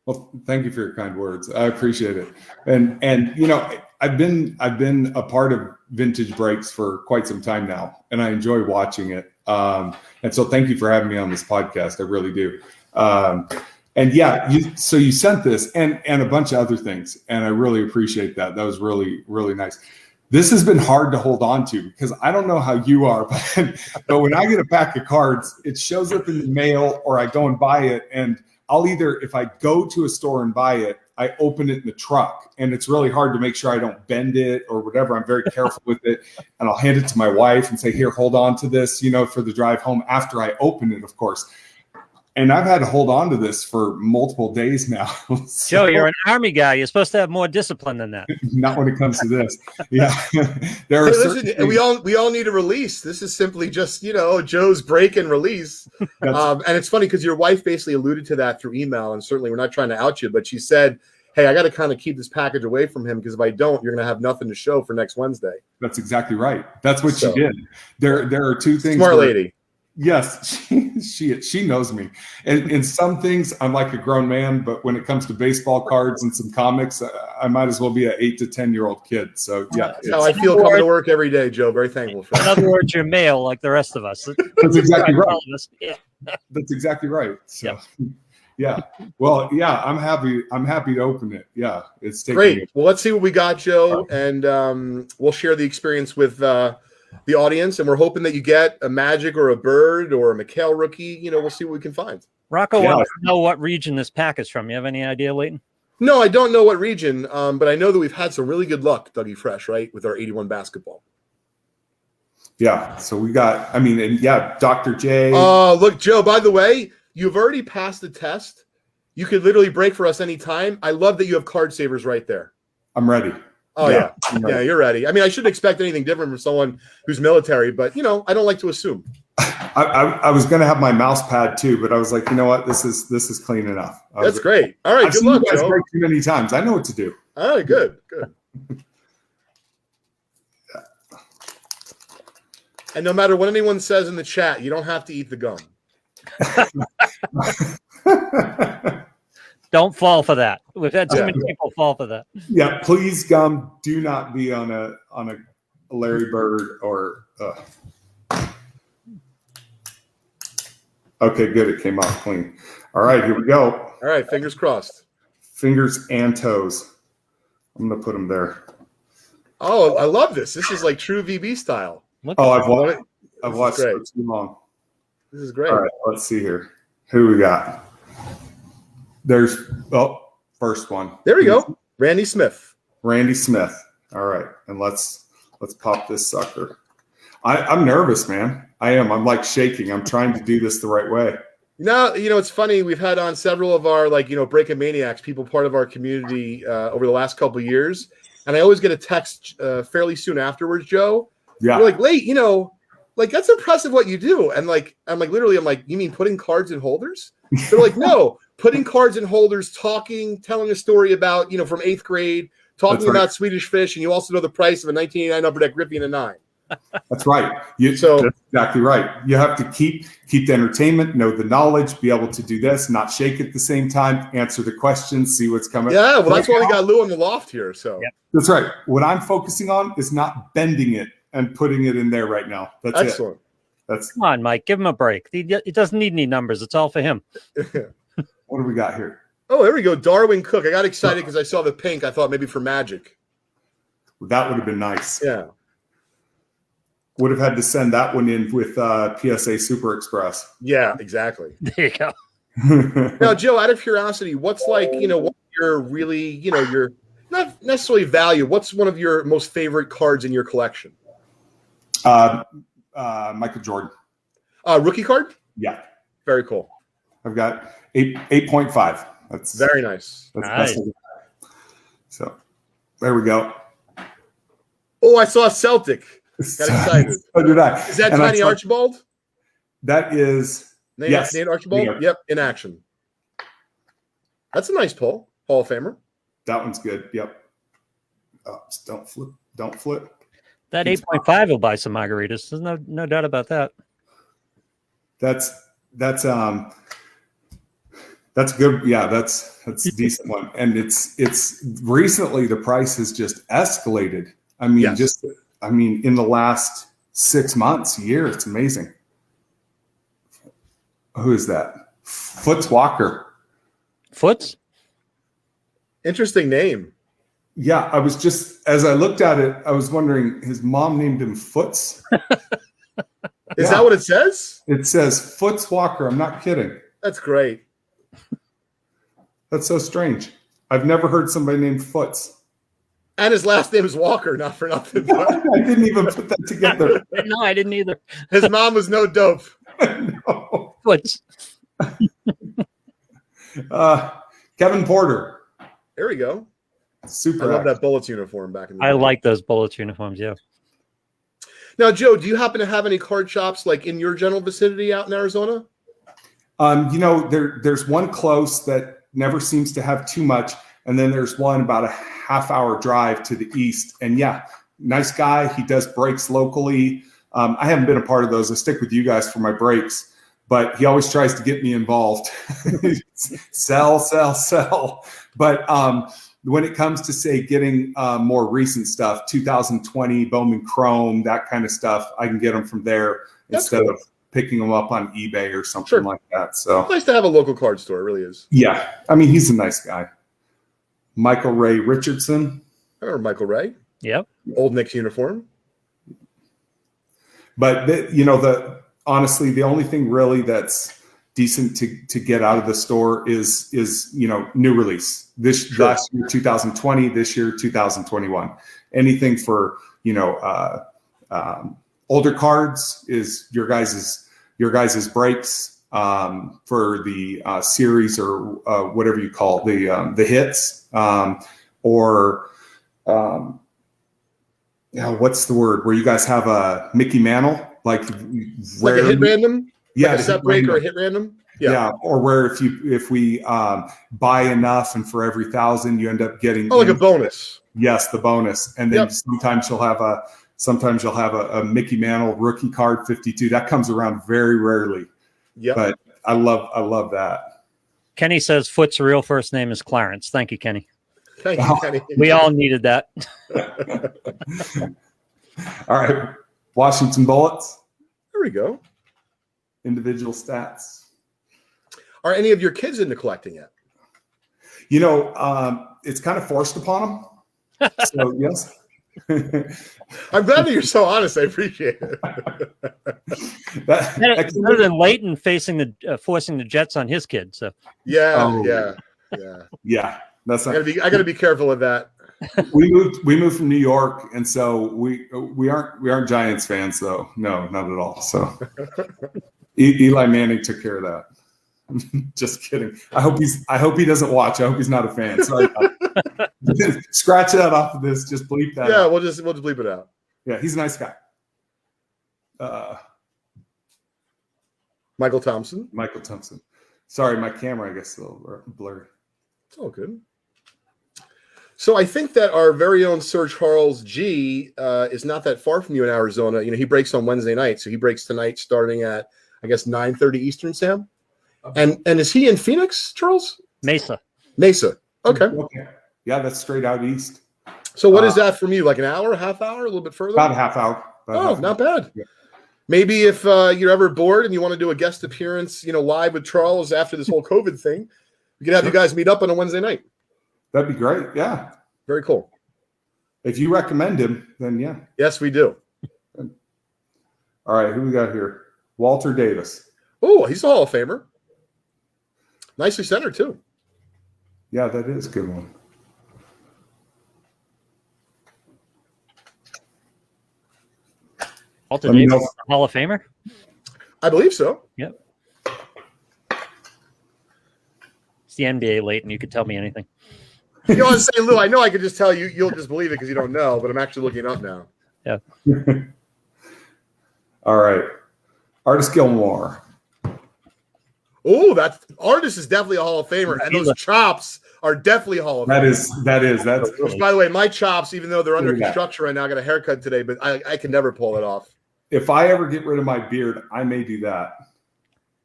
Well, thank you for your kind words. I appreciate it. And I've been a part of Vintage Breaks for quite some time now, and I enjoy watching it. And so thank you for having me on this podcast. I really do. So you sent this and a bunch of other things, and I really appreciate that. That was really, really nice. This has been hard to hold on to because I don't know how you are, but when I get a pack of cards, it shows up in the mail or I go and buy it. And I'll either, if I go to a store and buy it, I open it in the truck, and it's really hard to make sure I don't bend it or whatever. I'm very careful with it, and I'll hand it to my wife and say, here, hold on to this, for the drive home after I open it, of course. And I've had to hold on to this for multiple days now. So, Joe, you're an Army guy. You're supposed to have more discipline than that. Not when it comes to this. Yeah. We all need a release. This is simply just, Joe's break and release. And it's funny because your wife basically alluded to that through email. And certainly we're not trying to out you, but she said, hey, I got to kind of keep this package away from him because if I don't, you're going to have nothing to show for next Wednesday. That's exactly right. That's what she did. There are two things. Smart lady. Yes, she knows me. And in some things, I'm like a grown man, but when it comes to baseball cards and some comics, I might as well be an 8 to 10-year-old kid. So yeah, that's how I feel coming to work every day, Joe. Very thankful for that. In other words, you're male like the rest of us. That's exactly right. Yeah. That's exactly right. So yeah. Well, yeah, I'm happy to open it. Yeah, it's great. Well, let's see what we got, Joe, and we'll share the experience with the audience, and we're hoping that you get a Magic or a Bird or a McHale rookie. You know, we'll see what we can find. Rocco wants to know what region this pack is from. You have any idea, Leighton? No, I don't know what region, but I know that we've had some really good luck, Dougie Fresh, right, with our 81 basketball. Yeah, so we got, Dr. J. Look, Joe, by the way, you've already passed the test. You could literally break for us anytime. I love that you have card savers right there. I'm ready. Oh, yeah. Yeah, you're ready. I mean, I shouldn't expect anything different from someone who's military, but, I don't like to assume. I was going to have my mouse pad too, but I was like, you know what? This is clean enough. That's great. All right, good luck, Joe. Break too many times. I know what to do. All right, good. And no matter what anyone says in the chat, you don't have to eat the gum. Don't fall for that. We've had too many people fall for that. Yeah, please, gum. Do not be on a Larry Bird or. Okay, good. It came off clean. All right, here we go. All right, fingers crossed. Fingers and toes. I'm gonna put them there. Oh, I love this. This is like true VB style. I've watched it for too long. This is great. All right, let's see here. Who we got? There's first one. There we go. Randy Smith. Randy Smith. All right, and let's pop this sucker. I'm nervous, man. I am. I'm like shaking. I'm trying to do this the right way. Now, it's funny. We've had on several of our Breaking Maniacs, people part of our community over the last couple of years, and I always get a text fairly soon afterwards, Joe. Yeah. You're like, Late, that's impressive what you do. And I'm like, you mean putting cards in holders? They're like, no, putting cards in holders, telling a story about, from 8th grade, talking about Swedish Fish, and you also know the price of a 1989 Upper Deck Griffey and a 9. That's right. That's exactly right. You have to keep the entertainment, know the knowledge, be able to do this, not shake at the same time, answer the questions, see what's coming. Yeah, well, that's why we got Lou on the loft here. So That's right. What I'm focusing on is not bending it and putting it in there right now. That's excellent. Come on, Mike. Give him a break. It doesn't need any numbers. It's all for him. What do we got here? Oh, there we go. Darwin Cook. I got excited because I saw the pink. I thought maybe for Magic. That would have been nice. Yeah. Would have had to send that one in with PSA Super Express. Yeah, exactly. There you go. Now, Joe, out of curiosity, what's what your really, your not necessarily value, what's one of your most favorite cards in your collection? Michael Jordan. Rookie card? Yeah. Very cool. I've got 8.5. That's very nice. That's nice. So there we go. Oh, I saw a Celtic. Got excited. So did I. Is that Tiny Archibald? That is Nate Archibald? Nate. Yep, in action. That's a nice pull. Hall of Famer. That one's good. Yep. Don't flip. That 8.5 will buy some margaritas. There's no doubt about that. That's good. Yeah, that's a decent one. And it's recently the price has just escalated. I mean, in the last 6 months, a year, it's amazing. Who is that? Foots Walker. Foots? Interesting name. Yeah, I was just, as I looked at it, I was wondering, his mom named him Foots. Is that what it says? It says Foots Walker. I'm not kidding. That's great. That's so strange. I've never heard somebody named Foots. And his last name is Walker, not for nothing. But I didn't even put that together. No, I didn't either. His mom was no dope. No. Foots. Kevin Porter. There we go. Super. I love that Bullets uniform back in the day. I like those Bullets uniforms, yeah. Now, Joe, do you happen to have any card shops like in your general vicinity out in Arizona? There's one close that never seems to have too much. And then there's one about a half-hour drive to the east. And yeah, nice guy. He does breaks locally. I haven't been a part of those. I stick with you guys for my breaks, but he always tries to get me involved. Sell. But when it comes to, say, getting more recent stuff, 2020 Bowman Chrome, that kind of stuff, I can get them from there instead of picking them up on eBay or something like that. So it's nice to have a local card store. It really is. Yeah. I mean, he's a nice guy. Michael Ray Richardson. I remember Michael Ray. Yep. Old Knicks uniform. But honestly, the only thing really that's decent to get out of the store is new release. Last year 2020, this year 2021. Anything for older cards is your guys's breaks for the series or whatever you call the hits what's the word where you guys have a Mickey Mantle like a hit random, like a set break or a hit random. Yeah, or where if we buy enough and for every 1,000 you end up getting like a bonus. Yes, the bonus, and then sometimes you'll have a Mickey Mantle rookie card 52 that comes around very rarely. Yeah, but I love that. Kenny says Foot's real first name is Clarence. Thank you, Kenny. Thank you, Kenny. We all needed that. All right, Washington Bullets. There we go. Individual stats. Are any of your kids into collecting yet? It's kind of forced upon them. So yes. I'm glad that you're so honest. I appreciate it. Better than Leighton forcing the Jets on his kid. So yeah. That's not. I gotta be careful of that. We moved from New York, and so we aren't Giants fans though. No, not at all. So Eli Manning took care of that. Just kidding. I hope he doesn't watch. I hope he's not a fan. Sorry. Scratch that off of this. Just bleep that. Yeah, out. we'll just bleep it out. Yeah, he's a nice guy. Michael Thompson. Sorry, my camera I guess is a little blurry. It's all good. So I think that our very own Sir Charles G is not that far from you in Arizona. He breaks on Wednesday night, so he breaks tonight starting at I guess 9:30 Eastern, Sam. Okay. And is he in Phoenix, Charles? Mesa. Okay. Yeah, that's straight out east. So what is that from you? Like an hour, half hour, a little bit further? About a half hour. Not bad. Yeah. Maybe if you're ever bored and you want to do a guest appearance, live with Charles after this whole COVID thing, we could have you guys meet up on a Wednesday night. That'd be great. Yeah. Very cool. If you recommend him, then yeah. Yes, we do. Good. All right, who we got here? Walter Davis. Oh, he's a Hall of Famer. Nicely centered, too. Yeah, that is a good one. Walter Davis, Hall of Famer? I believe so. Yep. It's the NBA, Leighton. You could tell me anything. You know what I'm saying, Lou? I know I could just tell you. You'll just believe it because you don't know, but I'm actually looking up now. Yeah. All right. Artist Gilmore. Oh, that artist is definitely a Hall of Famer, and those chops are definitely a Hall of Famer. That's. Which, by the way, my chops, even though they're under construction right now, I got a haircut today, but I can never pull it off. If I ever get rid of my beard, I may do that.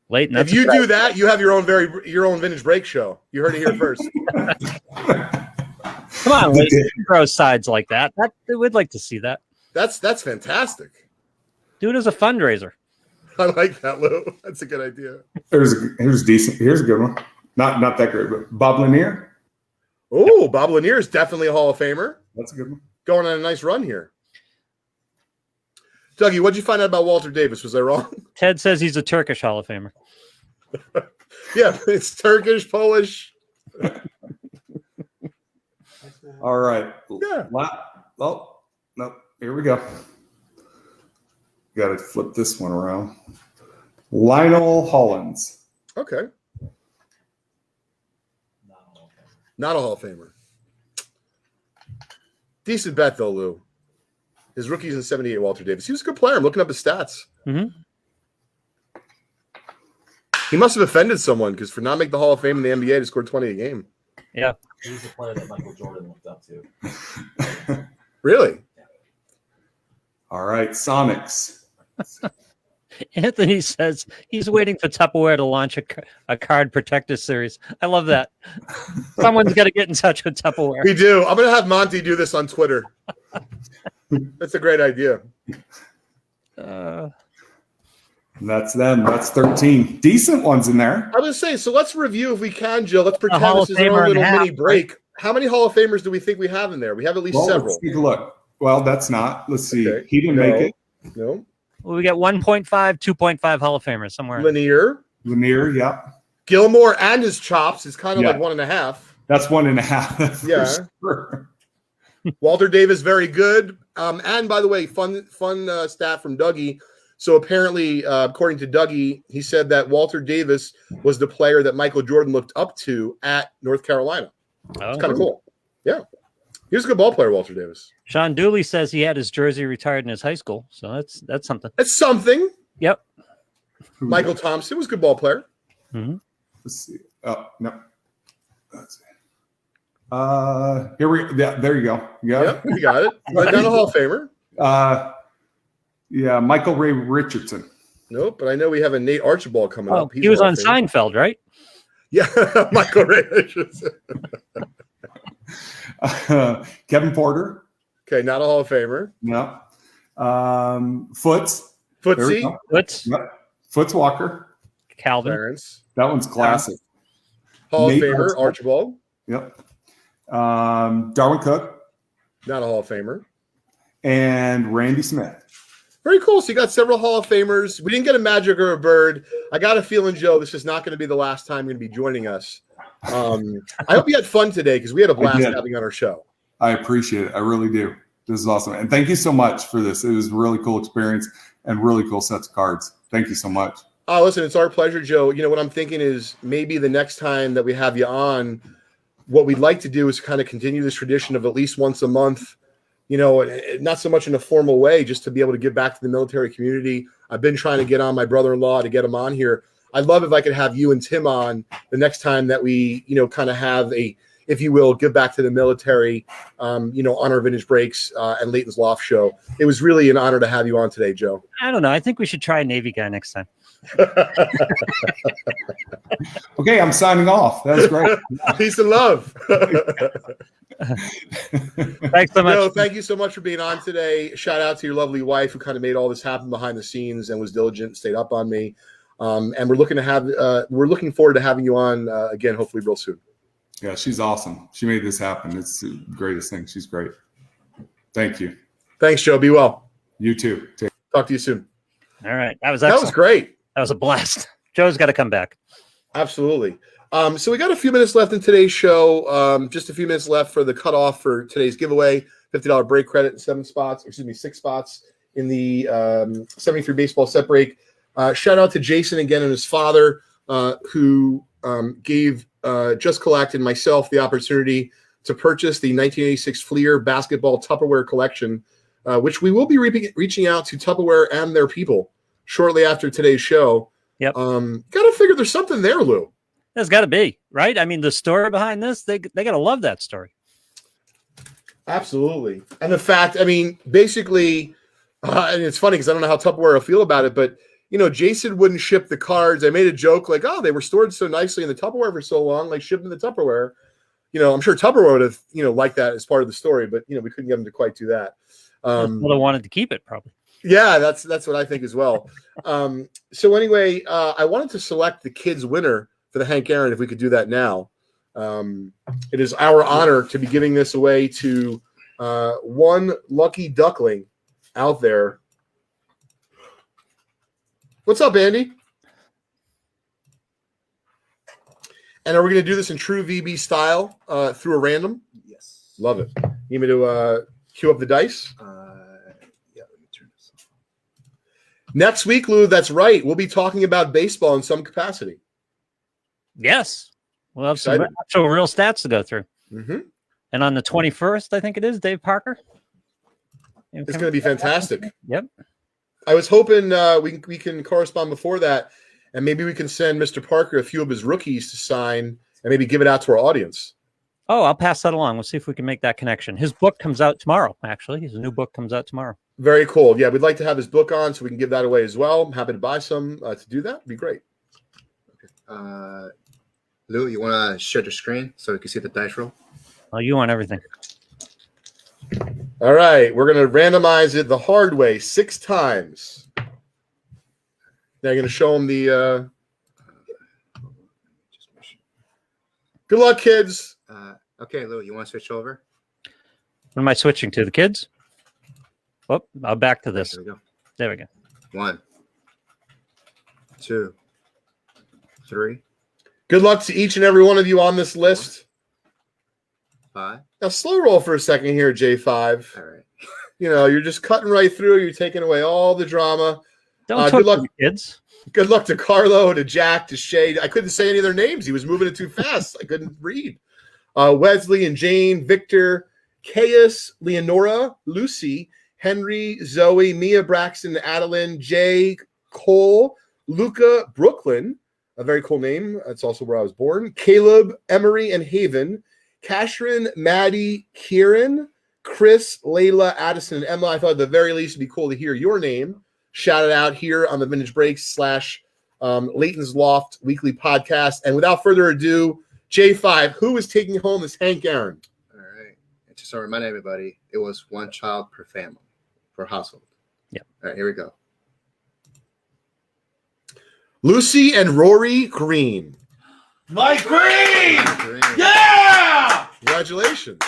Leighton, if you do that, you have your own vintage break show. You heard it here first. Come on, Leighton, grow sides like that. We'd like to see that. That's fantastic. Do it as a fundraiser. I like that, Lou. That's a good idea. Here's decent. Here's a good one. Not that great, but Bob Lanier. Oh, Bob Lanier is definitely a Hall of Famer. That's a good one. Going on a nice run here. Dougie, what'd you find out about Walter Davis? Was I wrong? Ted says he's a Turkish Hall of Famer. Yeah, it's Turkish, Polish. All right. Yeah. Oh, no. Here we go. Got to flip this one around. Lionel Hollins. Okay. Not a Hall of Famer. Decent bet, though, Lou. His rookie's in 78, Walter Davis. He was a good player. I'm looking up his stats. Mm-hmm. He must have offended someone because for not making the Hall of Fame in the NBA, he scored 20 a game. Yeah. He's the player that Michael Jordan looked up to. Really? All right, Sonics. Anthony says he's waiting for Tupperware to launch a card protector series. I love that. Someone's got to get in touch with Tupperware. We do. I'm going to have Monty do this on Twitter. That's a great idea. And that's them. That's 13 decent ones in there. I was saying, so let's review if we can, Joe. Let's pretend Hall this of is our Famer little and half, mini break. How many Hall of Famers do we think we have in there? We have at least several. Let's take a look. Well, that's not. Let's see. Okay. He didn't make it. No. Well, we got 1.5, 2.5 Hall of Famers somewhere. Lanier. Yeah. Gilmore and his chops is kind of like 1.5. That's 1.5. Yeah. Sure. Walter Davis, very good. And by the way, fun stat from Dougie. So apparently, according to Dougie, he said that Walter Davis was the player that Michael Jordan looked up to at North Carolina. It's kind of cool. Yeah. He was a good ball player, Walter Davis. Sean Dooley says he had his jersey retired in his high school. So that's something. That's something. Yep. Michael Thompson was a good ball player. Mm-hmm. Let's see. Oh, no. Let's see. Here we go. There you go. Yeah, you got it. Right down a Hall of Famer. Yeah, Michael Ray Richardson. Nope, but I know we have a Nate Archibald coming up. He was on Seinfeld, right? Yeah, Michael Ray Richardson. Kevin Porter. Okay, not a Hall of Famer. No. Foots. Footsie. Foots. Yep. Foots Walker. Calvin. Clarence. That one's classic. Hall Nate of Famer, Archibald. Yep. Darwin Cook. Not a Hall of Famer. And Randy Smith. Very cool. So you got several Hall of Famers. We didn't get a Magic or a Bird. I got a feeling, Joe, this is not going to be the last time you're going to be joining us. I hope you had fun today because we had a blast having you on our show. I appreciate it. I really do. This is awesome. And thank you so much for this. It was a really cool experience and really cool sets of cards. Thank you so much. Oh, listen, it's our pleasure, Joe. You know, what I'm thinking is maybe the next time that we have you on, what we'd like to do is kind of continue this tradition of at least once a month, you know, not so much in a formal way, just to be able to give back to the military community. I've been trying to get on my brother-in-law to get him on here. I'd love if I could have you and Tim on the next time that we, you know, kind of have a, if you will, give back to the military, you know, on our Vintage Breaks and Leighton's Loft show. It was really an honor to have you on today, Joe. I don't know. I think we should try a Navy guy next time. Okay, I'm signing off. That was great. Peace and love. Thanks so much. No, thank you so much for being on today. Shout out to your lovely wife who kind of made all this happen behind the scenes and was diligent, stayed up on me. And we're looking forward to having you on again, hopefully real soon. Yeah, she's awesome. She made this happen. It's the greatest thing. She's great. Thank you. Thanks, Joe. Be well. You too. Talk to you soon. All right. That was great. That was a blast. Joe's got to come back. Absolutely. So we got a few minutes left in today's show. Just a few minutes left for the cutoff for today's giveaway. $50 break credit in 6 spots in the 73 baseball set break. Shout out to Jason again and his father, who gave Just Collect and myself the opportunity to purchase the 1986 Fleer basketball Tupperware collection, which we will be reaching out to Tupperware and their people shortly after today's show. Yep. Got to figure there's something there, Lou. There's got to be, right? I mean, the story behind this, they got to love that story. Absolutely. And the fact, I mean, basically, and it's funny because I don't know how Tupperware will feel about it, but, you know, Jason wouldn't ship the cards. I made a joke like, oh, they were stored so nicely in the Tupperware for so long, like ship them the Tupperware. You know, I'm sure Tupperware would have, you know, liked that as part of the story, but, you know, we couldn't get them to quite do that. Well, they wanted to keep it, probably. Yeah, that's what I think as well. So anyway, I wanted to select the kids winner for the Hank Aaron, if we could do that now. It is our honor to be giving this away to one lucky duckling out there. What's up, Andy? And are we going to do this in true VB style through a random? Yes. Love it. You need me to cue up the dice? Yeah, let me turn this off. Next week, Lou, that's right. We'll be talking about baseball in some capacity. Yes. We'll have some actual real stats to go through. Mm-hmm. And on the 21st, I think it is, Dave Parker. It's going to be fantastic. Yep. I was hoping we can correspond before that, and maybe we can send Mr. Parker a few of his rookies to sign and maybe give it out to our audience. Oh, I'll pass that along. We'll see if we can make that connection. His book comes out tomorrow, actually. His new book comes out tomorrow. Very cool. Yeah, we'd like to have his book on so we can give that away as well. I'm happy to buy some to do that. It'd be great. Okay. Lou, you want to share the screen so we can see the dice roll? Oh, you want everything. All right. We're going to randomize it the hard way 6 times. They're going to show them the... Good luck, kids. Okay, Lou, you want to switch over? What am I switching to? The kids? Oh, I'll back to this. There we go. There we go. 1, 2, 3, Good luck to each and every one of you on this list. 5. Now, slow roll for a second here, J5. All right. You know, you're just cutting right through. You're taking away all the drama. Don't Good talk luck. to the kids. Good luck to Carlo, to Jack, to Shay. I couldn't say any of their names. He was moving it too fast. I couldn't read. Wesley and Jane, Victor, Caius, Leonora, Lucy, Henry, Zoe, Mia, Braxton, Adeline, Jay, Cole, Luca, Brooklyn, a very cool name. That's also where I was born. Caleb, Emery, and Haven, Kashrin, Maddie, Kieran, Chris, Layla, Addison, and Emma. I thought at the very least it'd be cool to hear your name shouted out here on the Vintage Breaks / Leighton's Loft weekly podcast. And without further ado, J5, who is taking home this Hank Aaron? All right. And just to remind everybody, it was 1 child per family, per household. Yeah. All right, here we go. Lucy and Rory Green. Mike Green! Green. Yeah! Congratulations.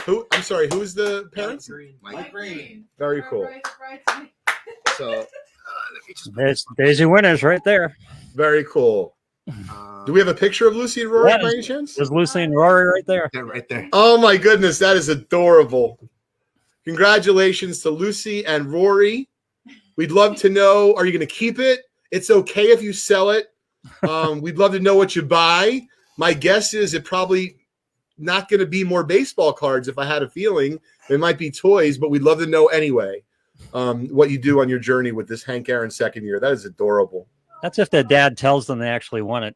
I'm sorry, who is the parents? Mike Green. Very cool. Surprise. So, let me just. There's your winners right there. Very cool. Do we have a picture of Lucy and Rory Yeah, by any chance? There's Lucy and Rory right there. Yeah, right there. Oh my goodness, that is adorable. Congratulations to Lucy and Rory. We'd love to know, are you going to keep it? It's okay if you sell it. We'd love to know what you buy. My guess is it probably not going to be more baseball cards if I had a feeling. It might be toys, but we'd love to know anyway what you do on your journey with this Hank Aaron second year. That is adorable. That's if their dad tells them they actually won it.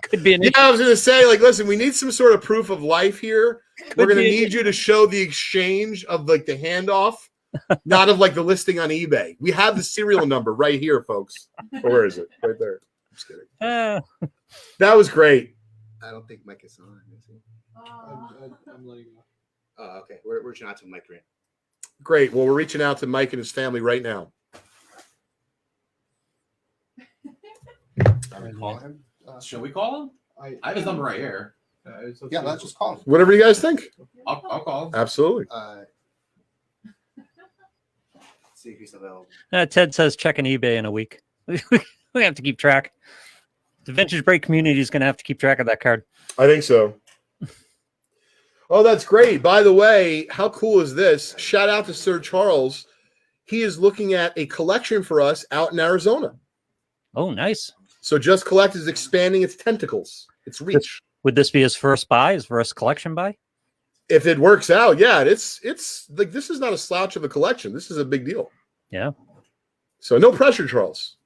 Could be an Yeah, I was going to say, like, listen, we need some sort of proof of life here. We're going to be- need you to show the exchange of like the handoff, not of like the listing on eBay. We have the serial number right here, folks. Or where is it? Right there. I'm just kidding. That was great. I don't think Mike is on. Is he? I'm letting you know. Oh, okay. We're reaching out to Mike Green. Great. Well, we're reaching out to Mike and his family right now. Call him. Should we call him? I have his number right here. Yeah, let's just call him. Whatever you guys think. I'll call him. Absolutely. See if he's available. Ted says check an eBay in a week. We have to keep track. The Vintage Break community is going to have to keep track of that card. I think so. Oh, that's great. By the way, how cool is this? Shout out to Sir Charles. He is looking at a collection for us out in Arizona. Oh, nice. So Just Collect is expanding its tentacles, its reach. Would this be his first buy, his first collection buy? If it works out, yeah, it's like this is not a slouch of a collection. This is a big deal. Yeah. So no pressure, Charles.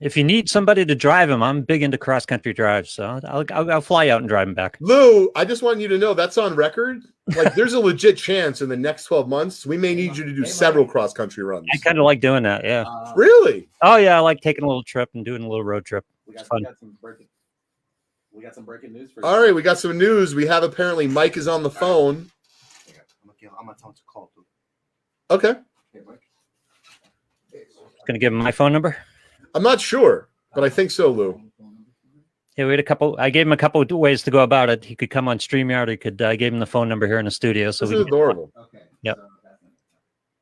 If you need somebody to drive him, I'm big into cross-country drives, so I'll fly out and drive him back. Lou, I just want you to know that's on record. Like, there's a legit chance in the next 12 months we may need you to do several cross-country runs. I kind of like doing that, yeah. Really? Oh, yeah, I like taking a little trip and doing a little road trip. We It's got fun. some breaking news for you. All right, we got some news. We have apparently Mike is on the phone. I'm gonna tell him to call too. Okay. Hey, Mike. Going to give him my phone number? I'm not sure, but I think so, Lou. Yeah, I gave him a couple of ways to go about it. He could come on StreamYard. He could, I gave him the phone number here in the studio. So This we is can adorable. Okay. Yep.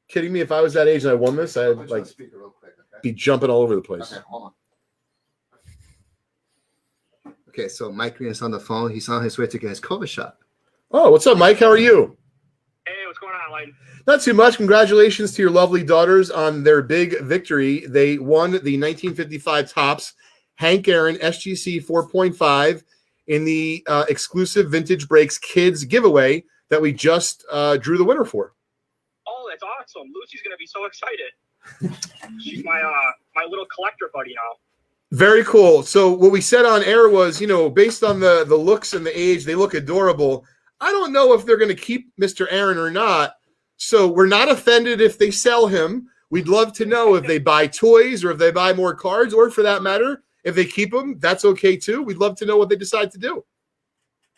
Kidding me? If I was that age and I won this, I'd Put you on like speaker real quick, okay? be jumping all over the place. Okay, hold on. Okay, so Mike Green is on the phone. He's on his way to get his COVID shot. Oh, what's up, Mike? How are you? Hey, what's going on, Leighton? Not too much. Congratulations to your lovely daughters on their big victory. They won the 1955 Topps Hank Aaron SGC 4.5 in the exclusive Vintage Breaks Kids giveaway that we just drew the winner for. Oh, that's awesome. Lucy's gonna be so excited. She's my my little collector buddy now. Very cool. So what we said on air was, based on the looks and the age, they look adorable. I don't know if they're going to keep Mr. Aaron or not. So we're not offended if they sell him. We'd love to know if they buy toys or if they buy more cards, or for that matter, if they keep him, that's okay too. We'd love to know what they decide to do.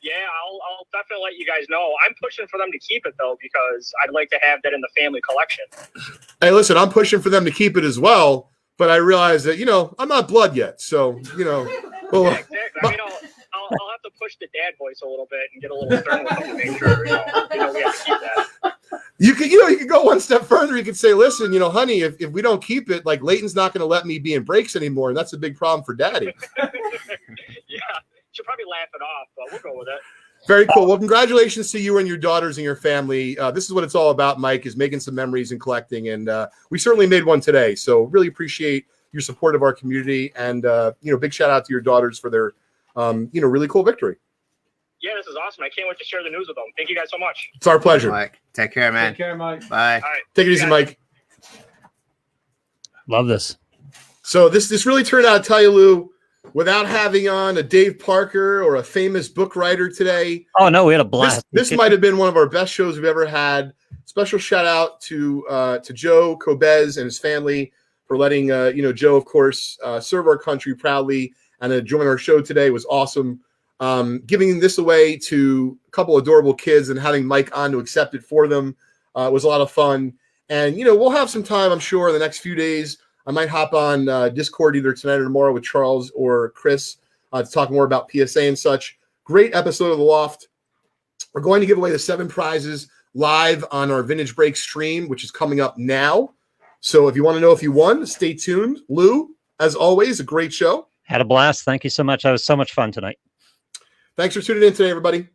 Yeah, I'll definitely let you guys know. I'm pushing for them to keep it, though, because I'd like to have that in the family collection. Hey, listen, I'm pushing for them to keep it as well, but I realize that, I'm not blood yet. So, well, Yeah, exactly. I mean, I'll have to push the dad voice a little bit and get a little stern with them to make sure, we have to keep that. You could go one step further. You could say, listen, honey, if we don't keep it, like Leighton's not going to let me be in breaks anymore. And that's a big problem for daddy. Yeah, she'll probably laugh it off, but we'll go with it. Very cool. Well, congratulations to you and your daughters and your family. This is what it's all about, Mike, is making some memories and collecting. And we certainly made one today. So really appreciate your support of our community. And, big shout out to your daughters for their, really cool victory. Yeah, this is awesome. I can't wait to share the news with them. Thank you guys so much. It's our pleasure. Mike, take care, man. Take care, Mike. Bye. All right. Take it easy, Mike. Love this. So this really turned out, I tell you, Lou, without having on a Dave Parker or a famous book writer today. Oh, no, we had a blast. This might have been one of our best shows we've ever had. Special shout out to Joe Cobez and his family for letting, Joe, of course, serve our country proudly and join our show today. Was awesome. Giving this away to a couple adorable kids and having Mike on to accept it for them was a lot of fun. And, we'll have some time, I'm sure, in the next few days. I might hop on Discord either tonight or tomorrow with Charles or Chris to talk more about PSA and such. Great episode of The Loft. We're going to give away the 7 prizes live on our Vintage Break stream, which is coming up now. So if you want to know if you won, stay tuned. Lou, as always, a great show. Had a blast. Thank you so much. That was so much fun tonight. Thanks for tuning in today, everybody.